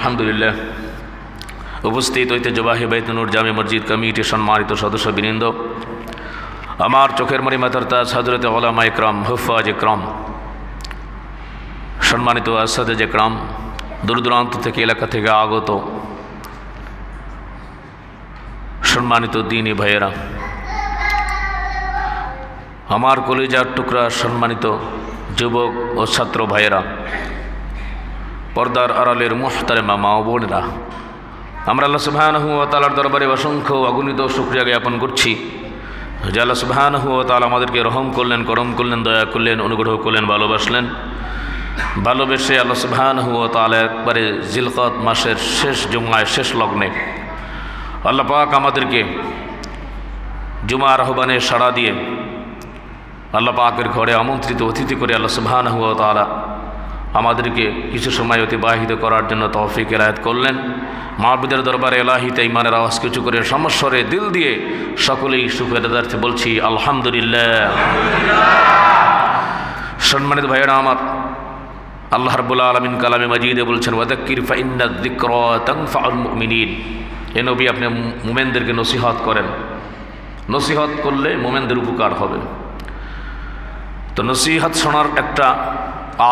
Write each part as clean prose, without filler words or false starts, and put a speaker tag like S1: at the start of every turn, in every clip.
S1: আলহামদুলিল্লাহ। উপস্থিত ঐতিহ্যবাহী বাইতুন নূর জামে মসজিদ কমিটির সম্মানিত সদস্যবৃন্দ, আমার চোখের মণি মাথার তাজ হযরত উলামা ইকরাম, হুফাজ ইকরাম, সম্মানিত আসাদেজ ইকরাম, দূর দূরান্ত থেকে এলাকা থেকে আগত সম্মানিত দ্বীনী ভাইয়েরা, আমার কলিজার টুকরা সম্মানিত যুবক ও ছাত্র ভাইয়েরা, পর্দার আড়ালের মুহতারেমা মা ও বোনেরা, আমরা আল্লাহ সুবহানাহু ওয়া তাআলার দরবারে অসংখ্য অগণিত শুকরিয়া জ্ঞাপন করছি যে আল্লাহ সুবহানাহু ওয়া তাআলা আমাদেরকে রহম করলেন, করম করলেন, দয়া করলেন, অনুগ্রহ করলেন, ভালোবাসলেন। ভালোবেসে আল্লাহ সুবহানাহু ওয়া তাআলা একবারে জিলকদ মাসের শেষ জুমায়, শেষ লগ্নে আল্লাহ পাক আমাদেরকে জুমার আহ্বানে সাড়া দিয়ে আল্লাহ পাকের ঘরে আমন্ত্রিত অতিথি করে আল্লাহ সুবহানাহু ওয়া তাআলা আমাদেরকে কিছু সময় অতিবাহিত করার জন্য তৌফিক এনায়েত করলেন। মাহবুদের দরবারে এলাহিতে ইমানের আওয়াজ কিছু করে সমস্বরে দিল দিয়ে সকলেই শুকরিয়াদার্থে বলছি আলহামদুলিল্লাহ। সম্মানিত ভাইয়েরা আমার, আল্লাহ রাব্বুল আলামিন কালামে মাজিদে বলছেন ওয়াযাক্কির ফাইন্নায যিকরা তানফাউল মুমিনিন। এ নবী, আপনি মুমিনদেরকে নসিহত করেন। নসিহত করলে মুমিনদের উপকার হবে। তো নসিহত শোনার একটা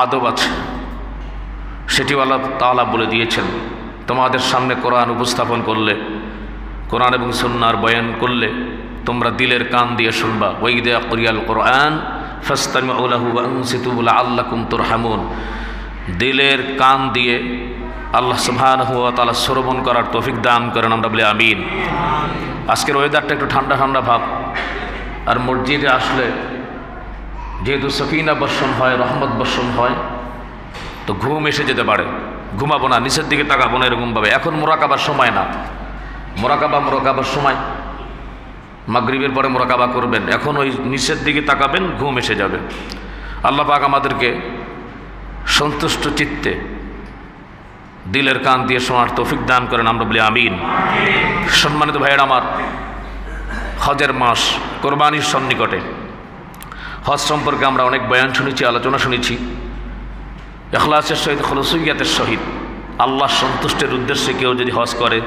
S1: আদব আছে, সেটিও আল্লাহ তাআলা বলে দিয়েছেন। তোমাদের সামনে কোরআন উপস্থাপন করলে, কোরআন এবং সুন্নাহর বয়ান করলে তোমরা দিলের কান দিয়ে শুনবা। ওয়াইদা কুরিয়াল কোরআন ফাসতামিউ লাহু ওয়া আনসিতু লাআল্লাকুম তুরহামুন। দিলের কান দিয়ে আল্লাহ সুবহানাহু ওয়া তাআলা শ্রবণ করার তৌফিক দান করেন, আমরা বলি আমিন। আজকের ওয়েদারটা একটু ঠান্ডা ঠান্ডা ভাব, আর মসজিদে আসলে যেহেতু সকিনা বর্ষণ হয়, রহমত বর্ষণ হয়, তো ঘুম এসে যেতে পারে। ঘুমাবো না, নিচের দিকে তাকাবো না, এরকমভাবে। এখন মোরাকাবার সময় না, মোরাকাবার সময় মাগরিবের পরে মোরাকাবা করবেন। এখন ওই নিচের দিকে তাকাবেন, ঘুম এসে যাবে। আল্লাহ পাক আমাদেরকে সন্তুষ্ট চিত্তে দিলের কান দিয়ে শোনার তৌফিক দান করেন, আমরা বলি আমিন। সম্মানিত ভাইয়েরা আমার, হজের মাস, কোরবানির সন্নিকটে। হজ সম্পর্কে আমরা অনেক বয়ান শুনেছি, আলোচনা শুনেছি। ইখলাসের সহিত, খুলুসিয়াতের সহিত আল্লাহ সন্তুষ্টের উদ্দেশ্যে কেউ যদি হজ করে,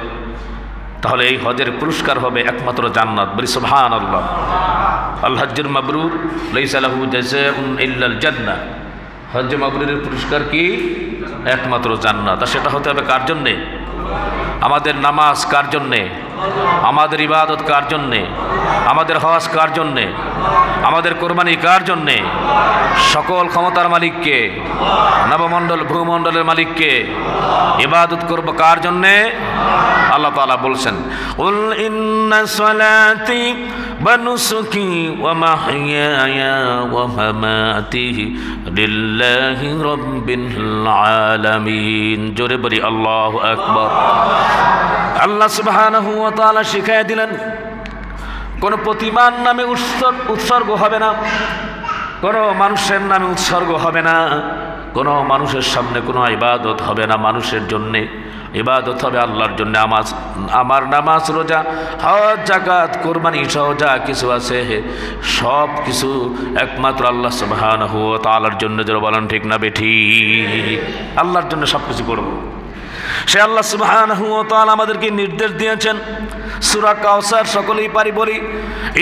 S1: তাহলে এই হজের পুরস্কার হবে একমাত্র জান্নাত। বলি সুবহানাল্লাহ। আল হজ্জুল মাবরুর লাইসা লাহু জাযাউন ইল্লাল জান্নাহ। হজ মাবরুরের পুরস্কার কি? একমাত্র জান্নাত। আর সেটা হতে হবে কার জন্যে? আমাদের নামাজ কার জন্যে? আমাদের ইবাদত কার জন্যে? আমাদের হজ কার জন্যে? আমাদের কোরবানি কার জন্যে? সকল ক্ষমতার মালিককে, নবমণ্ডল ভূমণ্ডলের মালিককে ইবাদত করব কার জন্যে? আল্লাহ তাআলা বলছেন কুল ইন্না সালাতি ওয়া নুসুকি ওয়া মাহইয়ায়া ওয়া মামাতি লিল্লাহি রাব্বিল আলামিন। জোরে বলি আল্লাহু আকবার। আল্লাহ সুবহানাহু ওয়া তাআলা শিখাইয়া দিলেন, কোনো প্রতিমার নামে উৎসর্গ হবে না, কোনো মানুষের নামে উৎসর্গ হবে না, কোনো মানুষের সামনে কোনো ইবাদত হবে না। মানুষের জন্যে ইবাদত হবে আল্লাহর জন্য। আমার নামাজ, রোজা, হজ, যাকাত, কোরবানি সহ যা কিছু আছে সব কিছু একমাত্র আল্লাহ সুবহানাহু ওয়া তাআলার জন্য। যারা বলেন ঠিক না বেঠিক? আল্লাহর জন্য সব কিছু করব। সে আল্লাহ সুবহানাহু ওয়া তাআলা আমাদেরকে নির্দেশ দিয়েছেন। সূরা কাউসার সকলেই পারি বলি,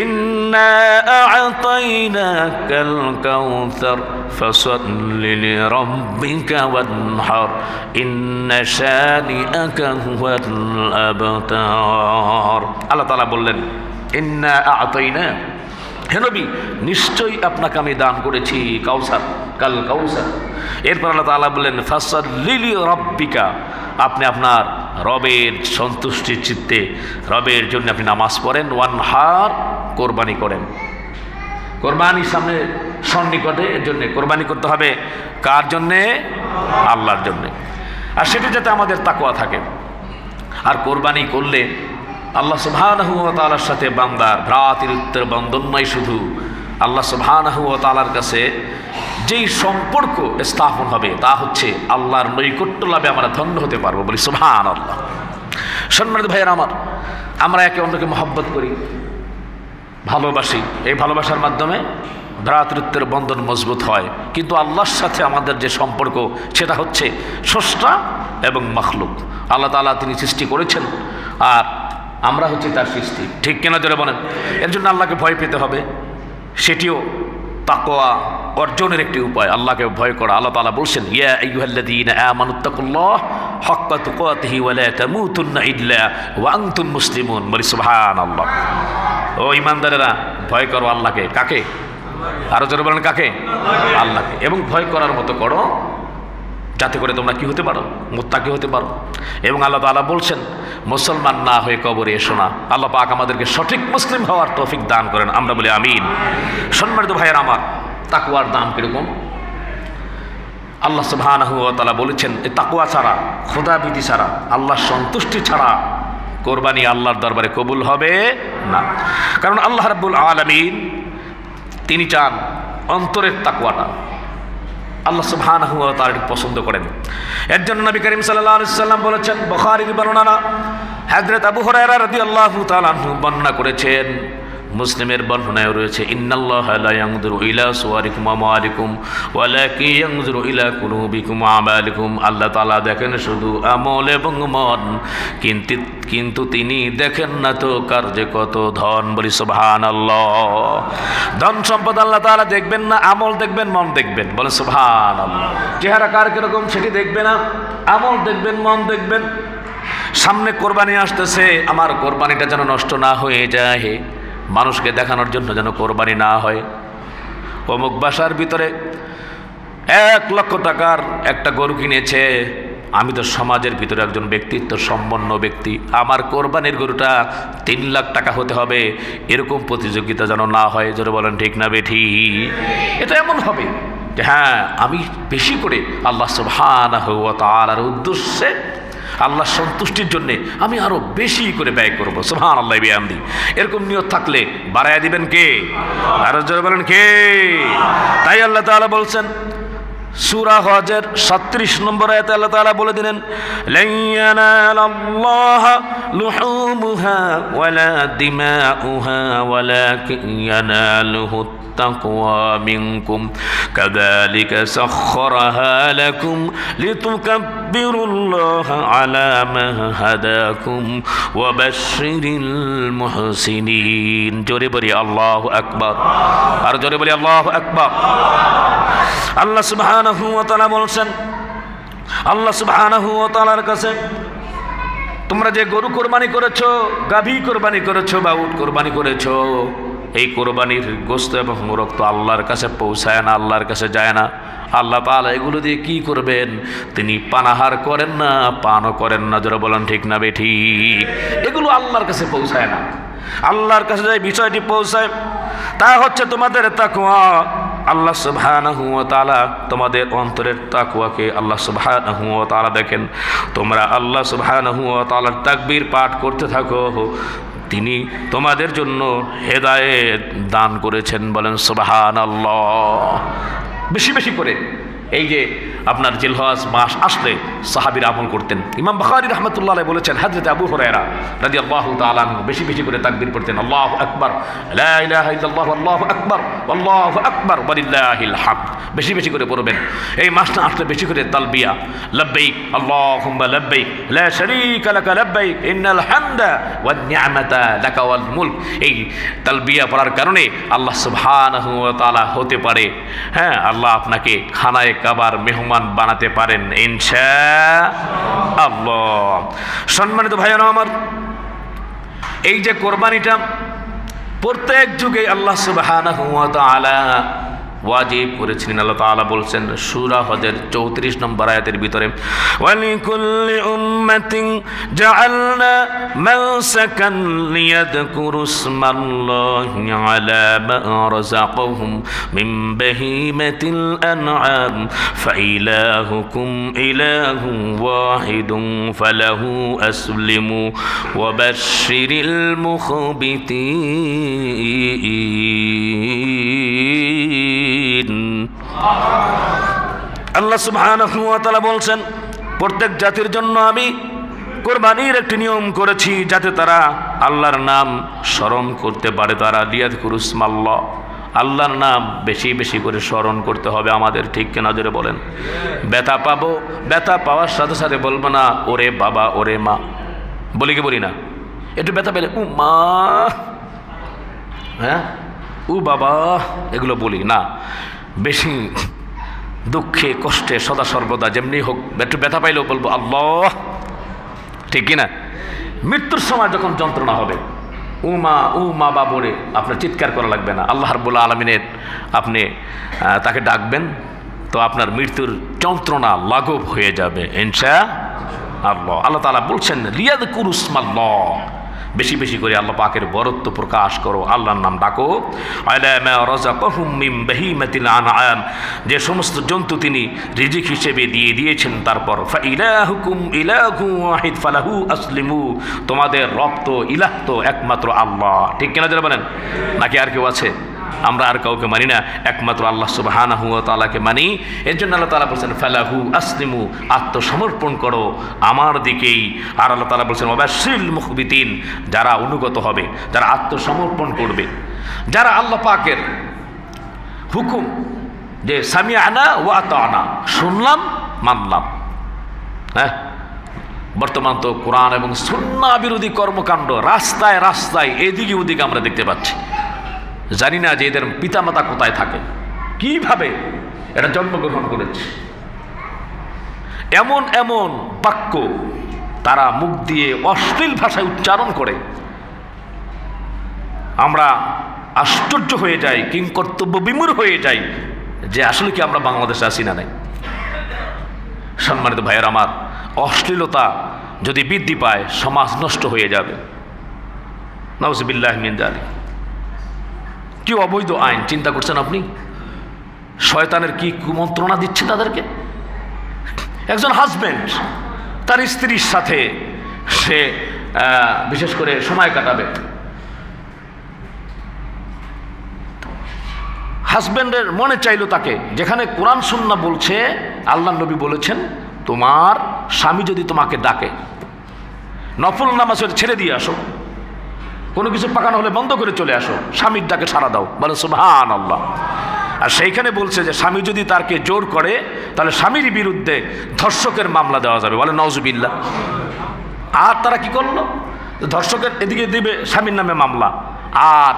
S1: ইন্না আ'তাইনাকাল কাউসার ফাসাল্লি লিরাব্বিকা ওয়ানহার ইন্না শানিআকা হুয়াল আবতার। আল্লাহ তাআলা বললেন, ইন্না আ'তাইনা, হে নবী, নিশ্চয়ই আপনাকে আমি দান করেছি কাউসার, কাল কাউসার। এরপর আল্লাহ তাআলা বললেন ফাসাল্লি লিরাব্বিকা, আপনি আপনার রবের সন্তুষ্টির চিত্তে রবের জন্য আপনি নামাজ পড়েন, ওয়ানহার, কোরবানি করেন। কোরবানির সামনে সন্নিকটে, এর জন্যে কোরবানি করতে হবে কার জন্যে? আল্লাহর জন্যে। আর সেটা যাতে আমাদের তাকওয়া থাকে। আর কোরবানি করলে আল্লাহ সুবহানাহু ওয়া তাআলার সাথে বান্দার ভ্রাতৃত্বের বন্ধন নয়, শুধু আল্লাহ সুবহানাহু ওয়া তাআলার কাছে যেই সম্পর্ক স্থাপন হবে তা হচ্ছে আল্লাহর নৈকট্য লাভে আমরা ধন্য হতে পারবো। বলি সুবহানাল্লাহ। সম্মানিত ভাইয়েরা আমার, আমরা একে অন্যকে মহব্বত করি, ভালোবাসি। এই ভালোবাসার মাধ্যমে ভ্রাতৃত্বের বন্ধন মজবুত হয়। কিন্তু আল্লাহর সাথে আমাদের যে সম্পর্ক সেটা হচ্ছে স্রষ্টা এবং মাখলুক। আল্লাহ তাআলা তিনি সৃষ্টি করেছেন আর আমরা হচ্ছে তার সৃষ্টি, ঠিক কিনা জোরে বলেন? এর জন্য আল্লাহকে ভয় পেতে হবে, সেটিও তাকওয়া অর্জনের একটি উপায়, আল্লাহকে ভয় করা। আল্লাহ তাআলা বলছেন, ইয়া আইয়ুহাল্লাযীনা আমানুত্তাকুল্লাহ হাক্কা তুকাতিহি ওয়া লা তামুতুন্না ইল্লা ওয়া আনতুম মুসলিমুন। বলি সুবহানাল্লাহ। ও ঈমানদারেরা, ভয় করো আল্লাহকে। কাকে? আরো জোরে বলেন, কাকে? আল্লাহকে। এবং ভয় করার মতো করো যাতে করে তোমরা কি হতে পারো? মুত্তাকি হতে পারো। এবং আল্লাহ তাআলা বলছেন, মুসলমান না হয়ে কবরে এসো না। আল্লাহ পাক আমাদেরকে সঠিক মুসলিম হওয়ার তৌফিক দান করেন, আমরা বলি আমিন। সম্মানিত ভাইয়েরা আমার, তাকওয়ার দাম কিরকম? আল্লাহ সুবহানাহু ওয়া তাআলা বলেছেন, এই তাকওয়া ছাড়া, খোদাভীতি ছাড়া, আল্লাহর সন্তুষ্টি ছাড়া কোরবানি আল্লাহর দরবারে কবুল হবে না। কারণ আল্লাহ রাব্বুল আলামিন তিনি চান অন্তরের তাকওয়াটা। আল্লাহ সুবহানাহু ওয়া তাআলা পছন্দ করেন। এর জন্য নবী করিম সাল্লাল্লাহু আলাইহি ওয়াসাল্লাম বলেছেন, বুখারীর বর্ণনা, হযরত আবু হুরায়রা রাদিয়াল্লাহু তাআলা আনহু বর্ণনা করেছেন, মুসলিমের বর্ণনায় রয়েছে, ইন্নাল্লাহা লা ইয়ানজুরু ইলা সুওয়ারিকুম ওয়া আমওয়ালিকুম ওয়ালাকিন ইয়ানজুরু ইলা কুলুবিকুম ওয়া আমালিকুম। আল্লাহ তাআলা দেখেন শুধু আমল এবং মন, কিন্তু তিনি দেখেন না তো কার্য কত ধন। বলি সুবহানাল্লাহ। ধন সম্পদ আল্লাহ তাআলা দেখবেন না, আমল দেখবেন, মন দেখবেন। বলে সুবহানাল্লাহ। চেহারা কার কিরকম সেটি দেখবে না, আমল দেখবেন, মন দেখবেন। সামনে কোরবানি আসতেছে, আমার কোরবানিটা যেন নষ্ট না হয়ে যায়, মানুষকে দেখানোর জন্য যেন কোরবানি না হয়। অমুক বাসার ভিতরে 1 লক্ষ টাকার একটা গরু কিনেছে, আমি তো সমাজের ভিতরে একজন ব্যক্তিত্ব সম্পন্ন ব্যক্তি, আমার কোরবানির গরুটা 3 লাখ টাকা হতে হবে, এরকম প্রতিযোগিতা যেন না হয়। জোরে বলেন ঠিক না বেঠি? এটা এমন হবে যে হ্যাঁ, আমি বেশি করে আল্লাহ সুবহানাহু ওয়া তাআলার উদ্দেশ্যে, আল্লাহর সন্তুষ্টির জন্যে আমি আরো বেশি করে ব্যয় করব। সুবহানাল্লাহ বিহামদি। এরকম নিয়ত থাকলে বাড়ায়া দিবেন কে? আরো জোরে বলেন কে? তাই আল্লাহ তাআলা বলছেন, সূরা হজের 37 নম্বর আয়াতে আল্লাহ তাআলা বলে দিলেন, লা ইয়ানালাল্লাহা লুহুমুহা ওয়ালা দিমাউহা ওয়ালাকিন ইয়ানালুহু التقوى منكم كذلك سخرها لكم لتكبروا الله على ما هداكم وبشر المحسنين। জোরে বলি আল্লাহু আকবার। আর জোরে বলি আল্লাহু আকবার। আল্লাহ সুবহানাহু ওয়া তাআলা বলছেন, আল্লাহ সুবহানাহু ওয়া তাআলার কাছে তোমরা যে গরু কোরবানি করেছো, গাভী কোরবানি করেছো বা উট কোরবানি করেছো, এই কোরবানির গোশত এবং রক্ত আল্লাহর কাছে পৌঁছায় না, আল্লাহর কাছে যায় না। আল্লাহ তাআলা এগুলো দিয়ে কি করবেন? তিনি পানাহার করেন না, পানও করেন না। যারা বলেন ঠিক না বেঠিক? এগুলো আল্লাহর কাছে পৌঁছায় না। আল্লাহর কাছে যে বিষয়টি পৌঁছায় তা হচ্ছে তোমাদের তাকওয়া। আল্লাহ সুবহানাহু ওয়া তাআলা তোমাদের অন্তরের তাকওয়াকে আল্লাহ সুবহানাহু ওয়া তাআলা দেখেন। তোমরা আল্লাহ সুবহানাহু ওয়া তাআলার তাকবীর পাঠ করতে থাকো, তিনি তোমাদের জন্য হেদায়েত দান করেছেন। বলেন সুবহানাল্লাহ। বেশি বেশি করে এই যে আপনার জিলহজ মাস আসলে সাহাবীরা আমল করতেন। ইমাম বুখারী রাহমাতুল্লাহ আলাইহি বলেছেন, হযরত আবু হুরায়রা রাদিয়াল্লাহু তাআলা আনহু বেশি বেশি করে তাকবীর পড়তেন, আল্লাহু আকবার, লা ইলাহা ইল্লাল্লাহ, আল্লাহু আকবার, আল্লাহু আকবার, ওয়ালিল্লাহিল হামদ। বেশি বেশি করে পড়বেন। এই মাসটা আসলে বেশি করে তালবিয়া, লাব্বাইক আল্লাহুম্মা লাব্বাইক, লা শারীকা লাকা লাব্বাইক, ইন্নাল হামদা ওয়ান নি'মাতা লাকা ওয়াল মুলক। এই তালবিয়া পড়ার কারণে আল্লাহ সুবহানাহু ওয়া তাআলা হতে পারে, হ্যাঁ, আল্লাহ আপনাকে খানায়ে কাবার মেহমান বানাতে পারেন ইনশাআল্লাহ। সম্মানিত ভাইয়েরা আমার, এই যে কোরবানিটা প্রত্যেক যুগে আল্লাহ সুবহানাহু ওয়া তাআলা ওয়াজিব করেছিলেন। আল্লাহ তাআলা বলছেন সূরা হজের 34 নম্বর আয়াতের ভিতরে, ওয়ালিকুল্লি উম্মাতিন জাআলনা মানসাকান লিয়াযকুরুসমাল্লাহি আলা মা রাযাকাহুম মিন বাহিমাতিল আনআম ফাইলাহুকুম ইলাহুন ওয়াহিদুন ফালাহু আসলিমু ওয়া বাশশিরিল মুখবিতিন। আল্লাহ সুবহানাহু ওয়া তাআলা বলছেন, প্রত্যেক জাতির জন্য আমি কোরবানির একটি নিয়ম করেছি যাতে তারা আল্লাহর নাম স্মরণ করতে পারে। তারা লিয়াযকুরুসমাল্লাহ, আল্লাহর নাম বেশি বেশি করে স্মরণ করতে হবে আমাদের, ঠিক কিনা জোরে বলেন? ব্যথা পাবো, ব্যথা পাওয়ার সাথে সাথে বলবো না ওরে বাবা ওরে মা, বলি কি বলি না? একটু ব্যথা পেলে ও মা, হ্যাঁ ও বাবা, এগুলো বলি না। বেশি দুঃখে কষ্টে সদা সর্বদা যেমনি হোক একটু ব্যথা পাইলেও বলবো আল্লাহ, ঠিক কিনা? মৃত্যুর সময় যখন যন্ত্রণা হবে ও মা বাবরে আপনার চিৎকার করা লাগবে না, আল্লাহ রাব্বুল আলামিনের আপনি তাকে ডাকবেন, তো আপনার মৃত্যুর যন্ত্রণা লাঘব হয়ে যাবে ইনশাআল্লাহ। আল্লাহ তাআলা বলছেন লিয়াযকুরুসমাল্লাহ, বেশি বেশি করে আল্লাহ পাকের বরত্ব প্রকাশ করো, আল্লাহর নাম ডাকো। আলা মা রাযাকাহুম মিন বাহিমাতিল আনআম, যে সমস্ত জন্তু তিনি রিজিক হিসেবে দিয়ে দিয়েছেন। তারপর ফা ইলাহুকুম ইলাহু ওয়াহিদ ফালাহু আসলিমু, তোমাদের রব তো ইলাহ তো একমাত্র আল্লাহ, ঠিক কিনা যারা বলেন? নাকি আর কেউ আছে? আমরা আর কাউকে মানি না, একমাত্র আল্লাহ সুবহানাহু ওয়া তাআলাকে মানি। এর জন্য আল্লাহ তাআলা বলছেন ফালাহু আসলিমু, আত্মসমর্পণ করো আমার দিকেই। আর আল্লাহ তাআলা বলছেন ওয়াবাশশিরিল মুখবিতিন, যারা অনুগত হবে, যারা আত্মসমর্পণ করবে, যারা আল্লাহ পাকের হুকুম যে সামিআনা ওয়া আতানা, শুনলাম মানলাম। হ্যাঁ, বর্তমান তো কোরআন এবং সুন্নাহ বিরোধী কর্মকাণ্ড রাস্তায় রাস্তায় এদিকে ওদিকে আমরা দেখতে পাচ্ছি। জানি না যে এদের পিতামাতা কোথায় থাকে, কিভাবে এটা জন্মগ্রহণ করেছে। এমন এমন বাক্য তারা মুখ দিয়ে অশ্লীল ভাষায় উচ্চারণ করে, আমরা আশ্চর্য হয়ে যাই, কিংকর্তব্য বিমূঢ় হয়ে যাই যে আসলে কি আমরা বাংলাদেশে আছি না নাই। সম্মানিত ভাইয়ের আমার, অশ্লীলতা যদি বৃদ্ধি পায় সমাজ নষ্ট হয়ে যাবে। নাউযুবিল্লাহি মিন যালিক। কি অবৈধ আইন চিন্তা করছেন আপনি? শয়তানের কি কুমন্ত্রণা দিচ্ছে তাদেরকে। একজন হাজব্যান্ড তার স্ত্রীর সাথে সে বিশেষ করে সময় কাটাবে, হাজব্যান্ডের মনে চাইলো তাকে, যেখানে কোরআন সুন্নাহ বলছে, আল্লাহ নবী বলেছেন তোমার স্বামী যদি তোমাকে ডাকে নফল নামাজ ছেড়ে দিয়ে আসো, কোনো কিছু পাকানো হলে বন্ধ করে চলে আসো, স্বামীর ডাকে সাড়া দাও, বলে সুবহানাল্লাহ। আর সেইখানে বলছে যে স্বামী যদি তাকে জোর করে তাহলে স্বামীর বিরুদ্ধে ধর্ষকের মামলা দেওয়া যাবে, বলে নাউযুবিল্লাহ। আর তারা কি করলো? ধর্ষকের এদিকে দিবে স্বামীর নামে মামলা, আর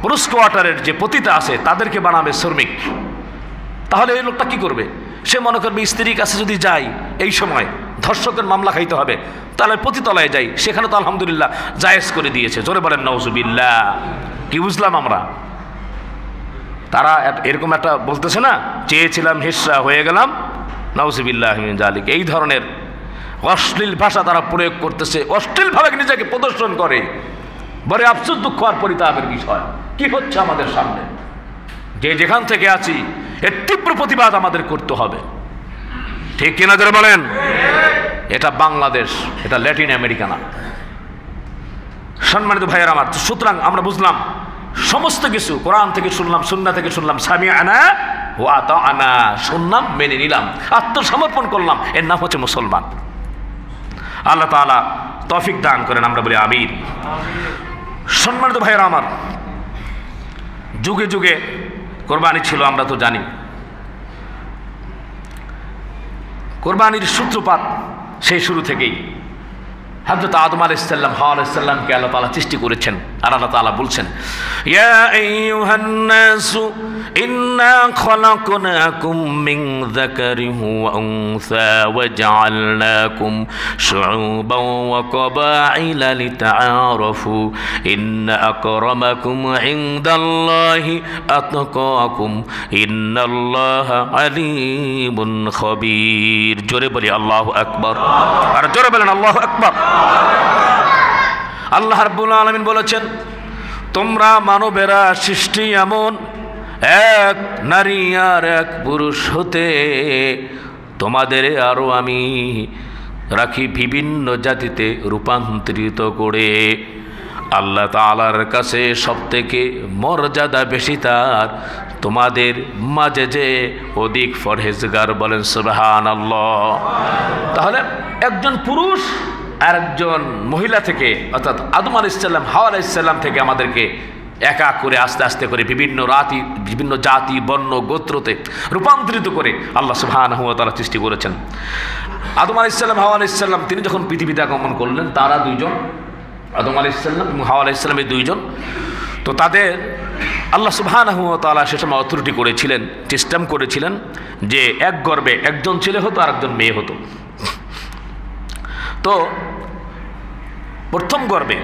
S1: পুরুষ কোয়ার্টারের যে পতিতা আছে তাদেরকে বানাবে শ্রমিক। তাহলে এই লোকটা কি করবে? সে মনে করবে স্ত্রীর কাছে যদি যাই এই সময় ধর্ষকের মামলা খাইতে হবে, তাহলে পতিতলায় যাই, সেখানে তো আলহামদুলিল্লাহ জায়েজ করে দিয়েছে। জোরে বলেন নাউযুবিল্লাহ। কি বুঝলাম আমরা? তারা এরকম একটা বলতেছে না, চেয়েছিলাম হিস্সা হয়ে গেলাম, নাউযুবিল্লাহি মিন যালিক। এই ধরনের অশ্লীল ভাষা তারা প্রয়োগ করতেছে, অশ্লীলভাবে নিজেকে প্রদর্শন করে। বড় আফসোস, দুঃখ আর পরিতাপের বিষয় কি হচ্ছে আমাদের সামনে। যে যেখান থেকে আছি এর তীব্র প্রতিবাদ আমাদের করতে হবে, ঠিক কিনা যারা বলেন? এটা বাংলাদেশ, এটা ল্যাটিন আমেরিকা না। সম্মানিত ভাইয়ের আমার, সুতরাং আমরা বুঝলাম সমস্ত কিছু কোরআন থেকে শুনলাম, সুন্নাহ থেকে শুনলাম, সামিআনা ওয়া আতাআনা, শুনলাম মেনে নিলাম, আত্মসমর্পণ করলাম, এর নাম হচ্ছে মুসলমান। আল্লাহ তাআলা তৌফিক দান করেন, আমরা বলি আমিন। সম্মানিত ভাইয়েরা আমার, যুগে যুগে কোরবানি ছিল, আমরা তো জানি। কোরবানির সূত্রপাত সেই শুরু থেকেই হযরত আদম আলাইহিস সালাম হাওয়া আলাইহিস সালামকে আল্লাহ তাআলা সৃষ্টি করেছেন। আর আল্লাহ তাআলা বলছেন ইয়া আইয়ুহান নাসু ইন্না খলাকনাকুম মিন যাকারিন ওয়া উনসা ওয়া জাআলনাকুম শুউবান ওয়া ক্বাবাইলা লিতাআরাফু ইন্না আকরামাকুম ইনদাল্লাহি আতকাকুম ইন্নাল্লাহা আলিমুন খাবীর। জোরে বলি আল্লাহু আকবার, আর জোরে বলেন আল্লাহু আকবার। আল্লাহ রাব্বুল আলামিন বলেছেন তোমরা মানবেরা সৃষ্টি এমন এক নারী আর এক পুরুষ হতে, তোমাদের আরো আমি রাখি বিভিন্ন জাতিতে রূপান্তরিত করে। আল্লাহ তাআলার কাছে সবথেকে মর্যাদা বেশি তার, তোমাদের মাঝে যে অধিক পরহেজগার, বলেন সুবহানাল্লাহ। তাহলে একজন পুরুষ আর একজন মহিলা থেকে, অর্থাৎ আদম আলাইহিস সালাম হাওয়া আলাইহিস সালাম থেকে আমাদেরকে এক এক করে আস্তে আস্তে করে বিভিন্ন জাতি বর্ণ গোত্রতে রূপান্তরিত করে আল্লাহ সুবহানাহু ওয়া তাআলা সৃষ্টি করেছেন। আদম আলাইহিস সালাম, হাওয়া আলাইহিস সালাম তিনি যখন পৃথিবীতে আগমন করলেন, তারা দুইজন, আদম আলাইহিস সালাম এবং হাওয়া আলাইহিস সালাম, এই দুইজন, তো তাদের আল্লাহ সুবহানাহু ওয়া তাআলা সে সময় অথরিটি করেছিলেন, সিস্টেম করেছিলেন যে এক গর্ভে একজন ছেলে হতো আর একজন মেয়ে হতো। তো প্রথম গর্ভে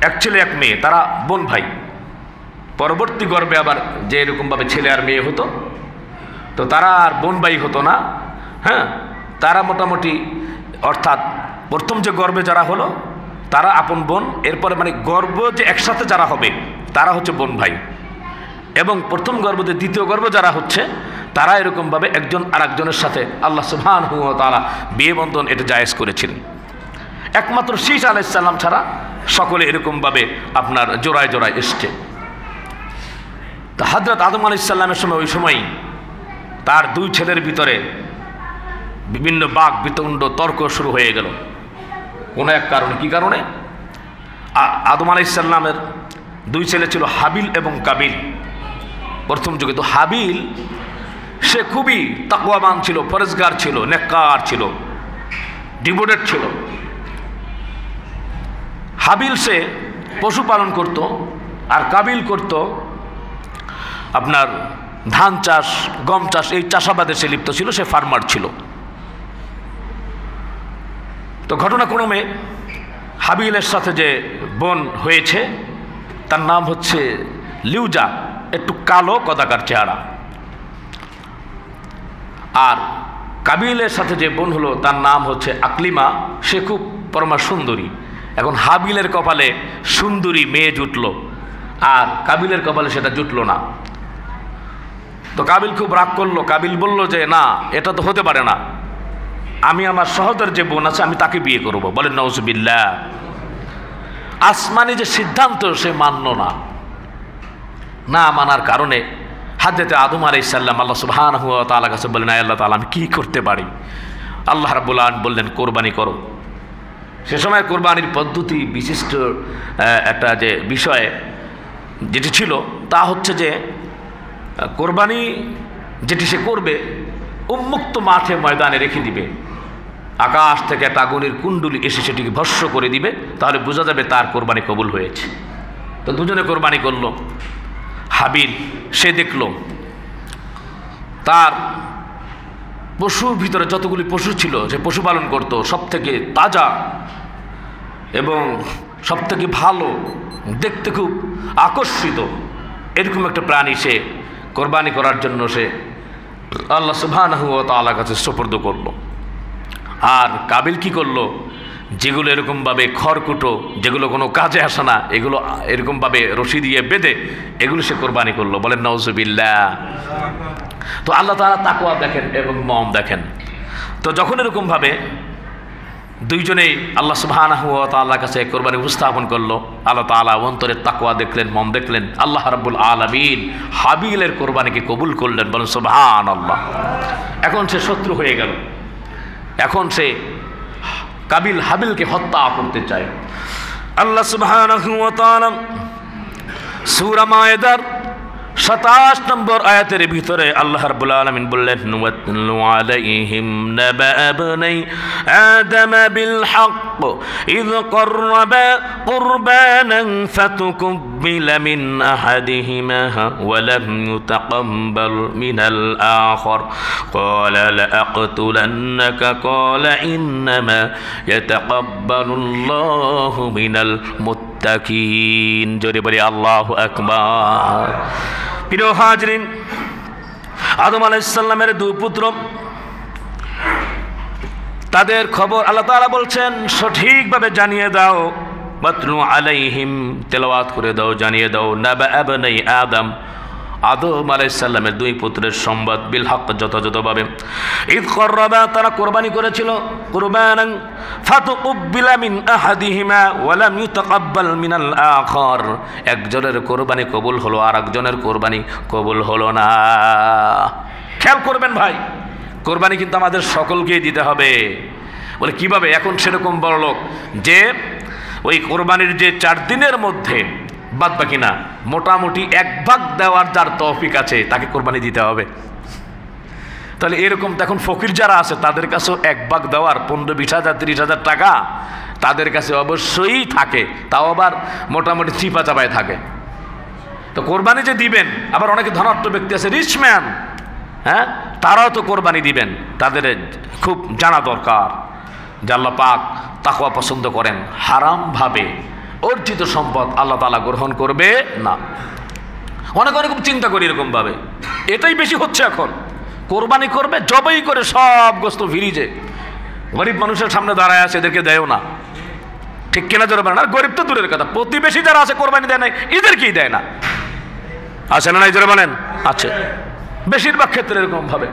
S1: এক ছেলে এক মেয়ে, তারা বোন ভাই। পরবর্তী গর্ভে আবার যে এরকমভাবে ছেলে আর মেয়ে হতো, তো তারা আর বোন ভাই হতো না। হ্যাঁ, তারা মোটামুটি, অর্থাৎ প্রথম যে গর্ভে যারা হলো তারা আপন বোন, এরপরে মানে গর্ভ যে একসাথে যারা হবে তারা হচ্ছে বোন ভাই, এবং প্রথম গর্ভতে দ্বিতীয় গর্ভ যারা হচ্ছে তারা এরকমভাবে একজন আর একজনের সাথে আল্লাহ সুবহানাহু ওয়া তাআলা বিয়ে বন্ধন এটা জায়েজ করেছিলেন। একমাত্র শীস আলাইহিস সালাম ছাড়া সকলে এরকমভাবে আপনার জোড়ায় জোড়ায় এসছে। তো হযরত আদম আলাইহিস সালামের সময়, ওই সময় তার দুই ছেলের ভিতরে বিভিন্ন বাক বিতণ্ড তর্ক শুরু হয়ে গেল কোনো এক কারণে। কি কারণে? আদম আলাইহিস সালামের দুই ছেলে ছিল হাবিল এবং কাবিল প্রথম যুগে। তো হাবিল সে খুবই তাকওয়াবান ছিল, পরেজগার ছিল, নেককার ছিল, ডিভোটেড ছিল। হাবিল সে পশুপালন করত, আর কাবিল করত আপনার ধান চাষ, গম চাষ, এই চাষাবাদে সে লিপ্ত ছিল, সে ফার্মার ছিল। তো ঘটনাক্রমে হাবিলের সাথে যে বোন হয়েছে তার নাম হচ্ছে লিউজা, একটু কালো কদাকার চেহারা। আর কাবিলের সাথে যে বোন হলো তার নাম হচ্ছে আকলিমা, সে খুব পরমা সুন্দরী। এখন হাবিলের কপালে সুন্দরী মেয়ে জুটল, আর কাবিলের কপালে সেটা জুটল না। তো কাবিল খুব রাগ করলো। কাবিল বলল যে না, এটা তো হতে পারে না, আমি আমার সহোদর যে বোন আছে আমি তাকে বিয়ে করব। বলেন নাউজুবিল্লাহ। আসমানি যে সিদ্ধান্ত সে মানল না। না মানার কারণে হযরত আদম আলাইহিস সালাম আল্লাহ সুবহানাহু ওয়া তাআলার কাছে বললেন, আয় আল্লাহ তাআলা, আমি কি করতে পারি? আল্লাহ রাব্বুল আলামিন বললেন, কোরবানি করো। সে সময় কোরবানির পদ্ধতি বিশিষ্ট একটা যে বিষয় যেটি ছিল তা হচ্ছে যে কোরবানি যেটি সে করবে উন্মুক্ত মাঠে ময়দানে রেখে দিবে, আকাশ থেকে একটা আগুনের কুণ্ডুলি এসে সেটিকে ভস্ম করে দিবে, তাহলে বোঝা যাবে তার কোরবানি কবুল হয়েছে। তো দুজনে কোরবানি করলো। হাবিল সে দেখল তার পশুর ভিতরে যতগুলি পশু ছিল, সে পশুপালন করত, সব থেকে তাজা এবং সব থেকে ভালো, দেখতে খুব আকর্ষিত এরকম একটা প্রাণী সে কোরবানি করার জন্য সে আল্লাহ সুবহানাহু ওয়া তাআলার কাছে সুপর্দ করলো। আর কাবিল কি করলো? যেগুলো এরকমভাবে খড়কুটো, যেগুলো কোনো কাজে আসে না, এগুলো এরকমভাবে রশি দিয়ে বেঁধে এগুলো সে কোরবানি করলো। বলেন নাউজুবিল্লাহ। তো আল্লাহ তাআলা তাকওয়া দেখেন এবং মম দেখেন। তো যখন এরকমভাবে দুইজনেই আল্লাহ সুবহানাহু ওয়া তাআলার কাছে কোরবানি উপস্থাপন করলো, আল্লাহ তাআলা অন্তরের তাকওয়া দেখলেন, মম দেখলেন। আল্লাহ রাব্বুল আলামিন হাবিলের কোরবানিকে কবুল করলেন। বলেন সুবহানাল্লাহ। এখন সে শত্রু হয়ে গেল। এখন সে কাবিল হাবিলকে হত্যা করতে চায়। আল্লাহ সুবহানাহু ওয়া তাআলা সূরা মায়েদার 27 নম্বর আয়াতের ভিতরে আল্লাহ রাব্বুল আলামিন বললেন, ওয়াতলু আলাইহিম নাবা ইবনাই আদম বিল হক ইয ক্বাররাবা কুরবানান ফাতুকুব্বিলা মিন আহাদিহিমা ওয়া লাম ইউতাকাব্বাল মিনাল আখর ক্বালা লাআকতুলান্নাকা ক্বালা ইন্নামা ইয়াতাকাব্বালুল্লাহু মিনাল মুত্তাকিন। জোরে বলি আল্লাহু আকবার। প্রিয় হাজরিন, আদম আলাইহিস সালামের দুই পুত্র, তাদের খবর আল্লাহ তাআলা বলছেন সঠিকভাবে জানিয়ে দাও। ওয়াতলু আলাইহিম, তেলাওয়াত করে দাও, জানিয়ে দাও, নাবা ইবনাই আদম, আদম আলাইহিস সালামের দুই পুত্রের সংবাদ, বিল হক, যথাযথভাবে। ইয ক্বাররাবা, তারা কোরবানি করেছিল, কুরবানান ফাতুকুব্বিলা মিন আহাদিহিমা ওয়া লাম ইউতাকাব্বাল মিনাল আখর, একজনের কোরবানি কবুল হলো আর একজনের কোরবানি কবুল হলো না। খেয়াল করবেন ভাই, কোরবানি কিন্তু আমাদের সকলকেই দিতে হবে। বলে কিভাবে? এখন সেরকম বড় লোক যে ওই কোরবানির যে 4 দিনের মধ্যে বাদ বাকি না, মোটামুটি 1 ভাগ দেওয়ার যার তৌফিক আছে তাকে কোরবানি দিতে হবে। তাহলে এরকম এখন ফকির যারা আছে তাদের কাছেও 1 ভাগ দেওয়ার 15-20,000 30,000 টাকা তাদের কাছে অবশ্যই থাকে, তাও আবার মোটামুটি চিপা চাপায় থাকে। তো কোরবানি যে দিবেন, আবার অনেকে ধনাঢ্য ব্যক্তি আছে, রিচম্যান, হ্যাঁ, তারাও তো কোরবানি দিবেন। তাদের খুব জানা দরকার যে আল্লাহ পাক তাকওয়া পছন্দ করেন, হারামভাবে অর্জিত সম্পদ আল্লাহ তাআলা গ্রহণ করবে না। অনেকে অনেক চিন্তা করি এরকমভাবে, এটাই বেশি হচ্ছে এখন। কোরবানি করবে, জবাই করে সব গোস্ত ফ্রিজে, গরিব মানুষের সামনে দাঁড়ায় আছে, এদেরকে দেয়ও না। ঠিক কেনা জোরে বলেন। আর গরিব তো দূরের কথা, প্রতিবেশী যারা আছে কোরবানি দেয় না, এদেরকেই দেয় না। আছে না নাই জোরে বলেন? আছে। বেশিরভাগ ক্ষেত্রে এরকম ভাবে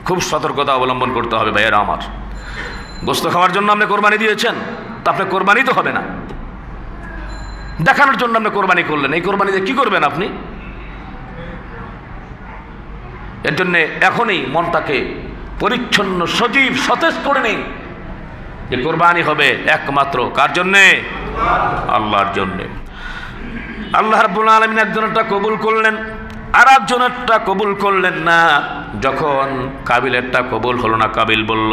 S1: খুব সতর্কতা অবলম্বন করতে হবে ভাইয়েরা আমার। গোস্ত খাওয়ার জন্য আপনি কোরবানি দিয়েছেন, তা আপনি কোরবানি তো হবে না, দেখানোর জন্য আপনি কোরবানি করলেন। এই কোরবানি দিয়ে কি করবেন আপনি? এর জন্যে এখনই মনটাকে পরিচ্ছন্ন সজীব সতেজ করে নেই যে কোরবানি হবে একমাত্র কার জন্যে? আল্লাহর জন্যে। আল্লাহ রাব্বুল আলামিন একজনেরটা কবুল করলেন, আর একজনেরটা কবুল করলেন না। যখন কাবিলেরটা কবুল হলো না, কাবিল বলল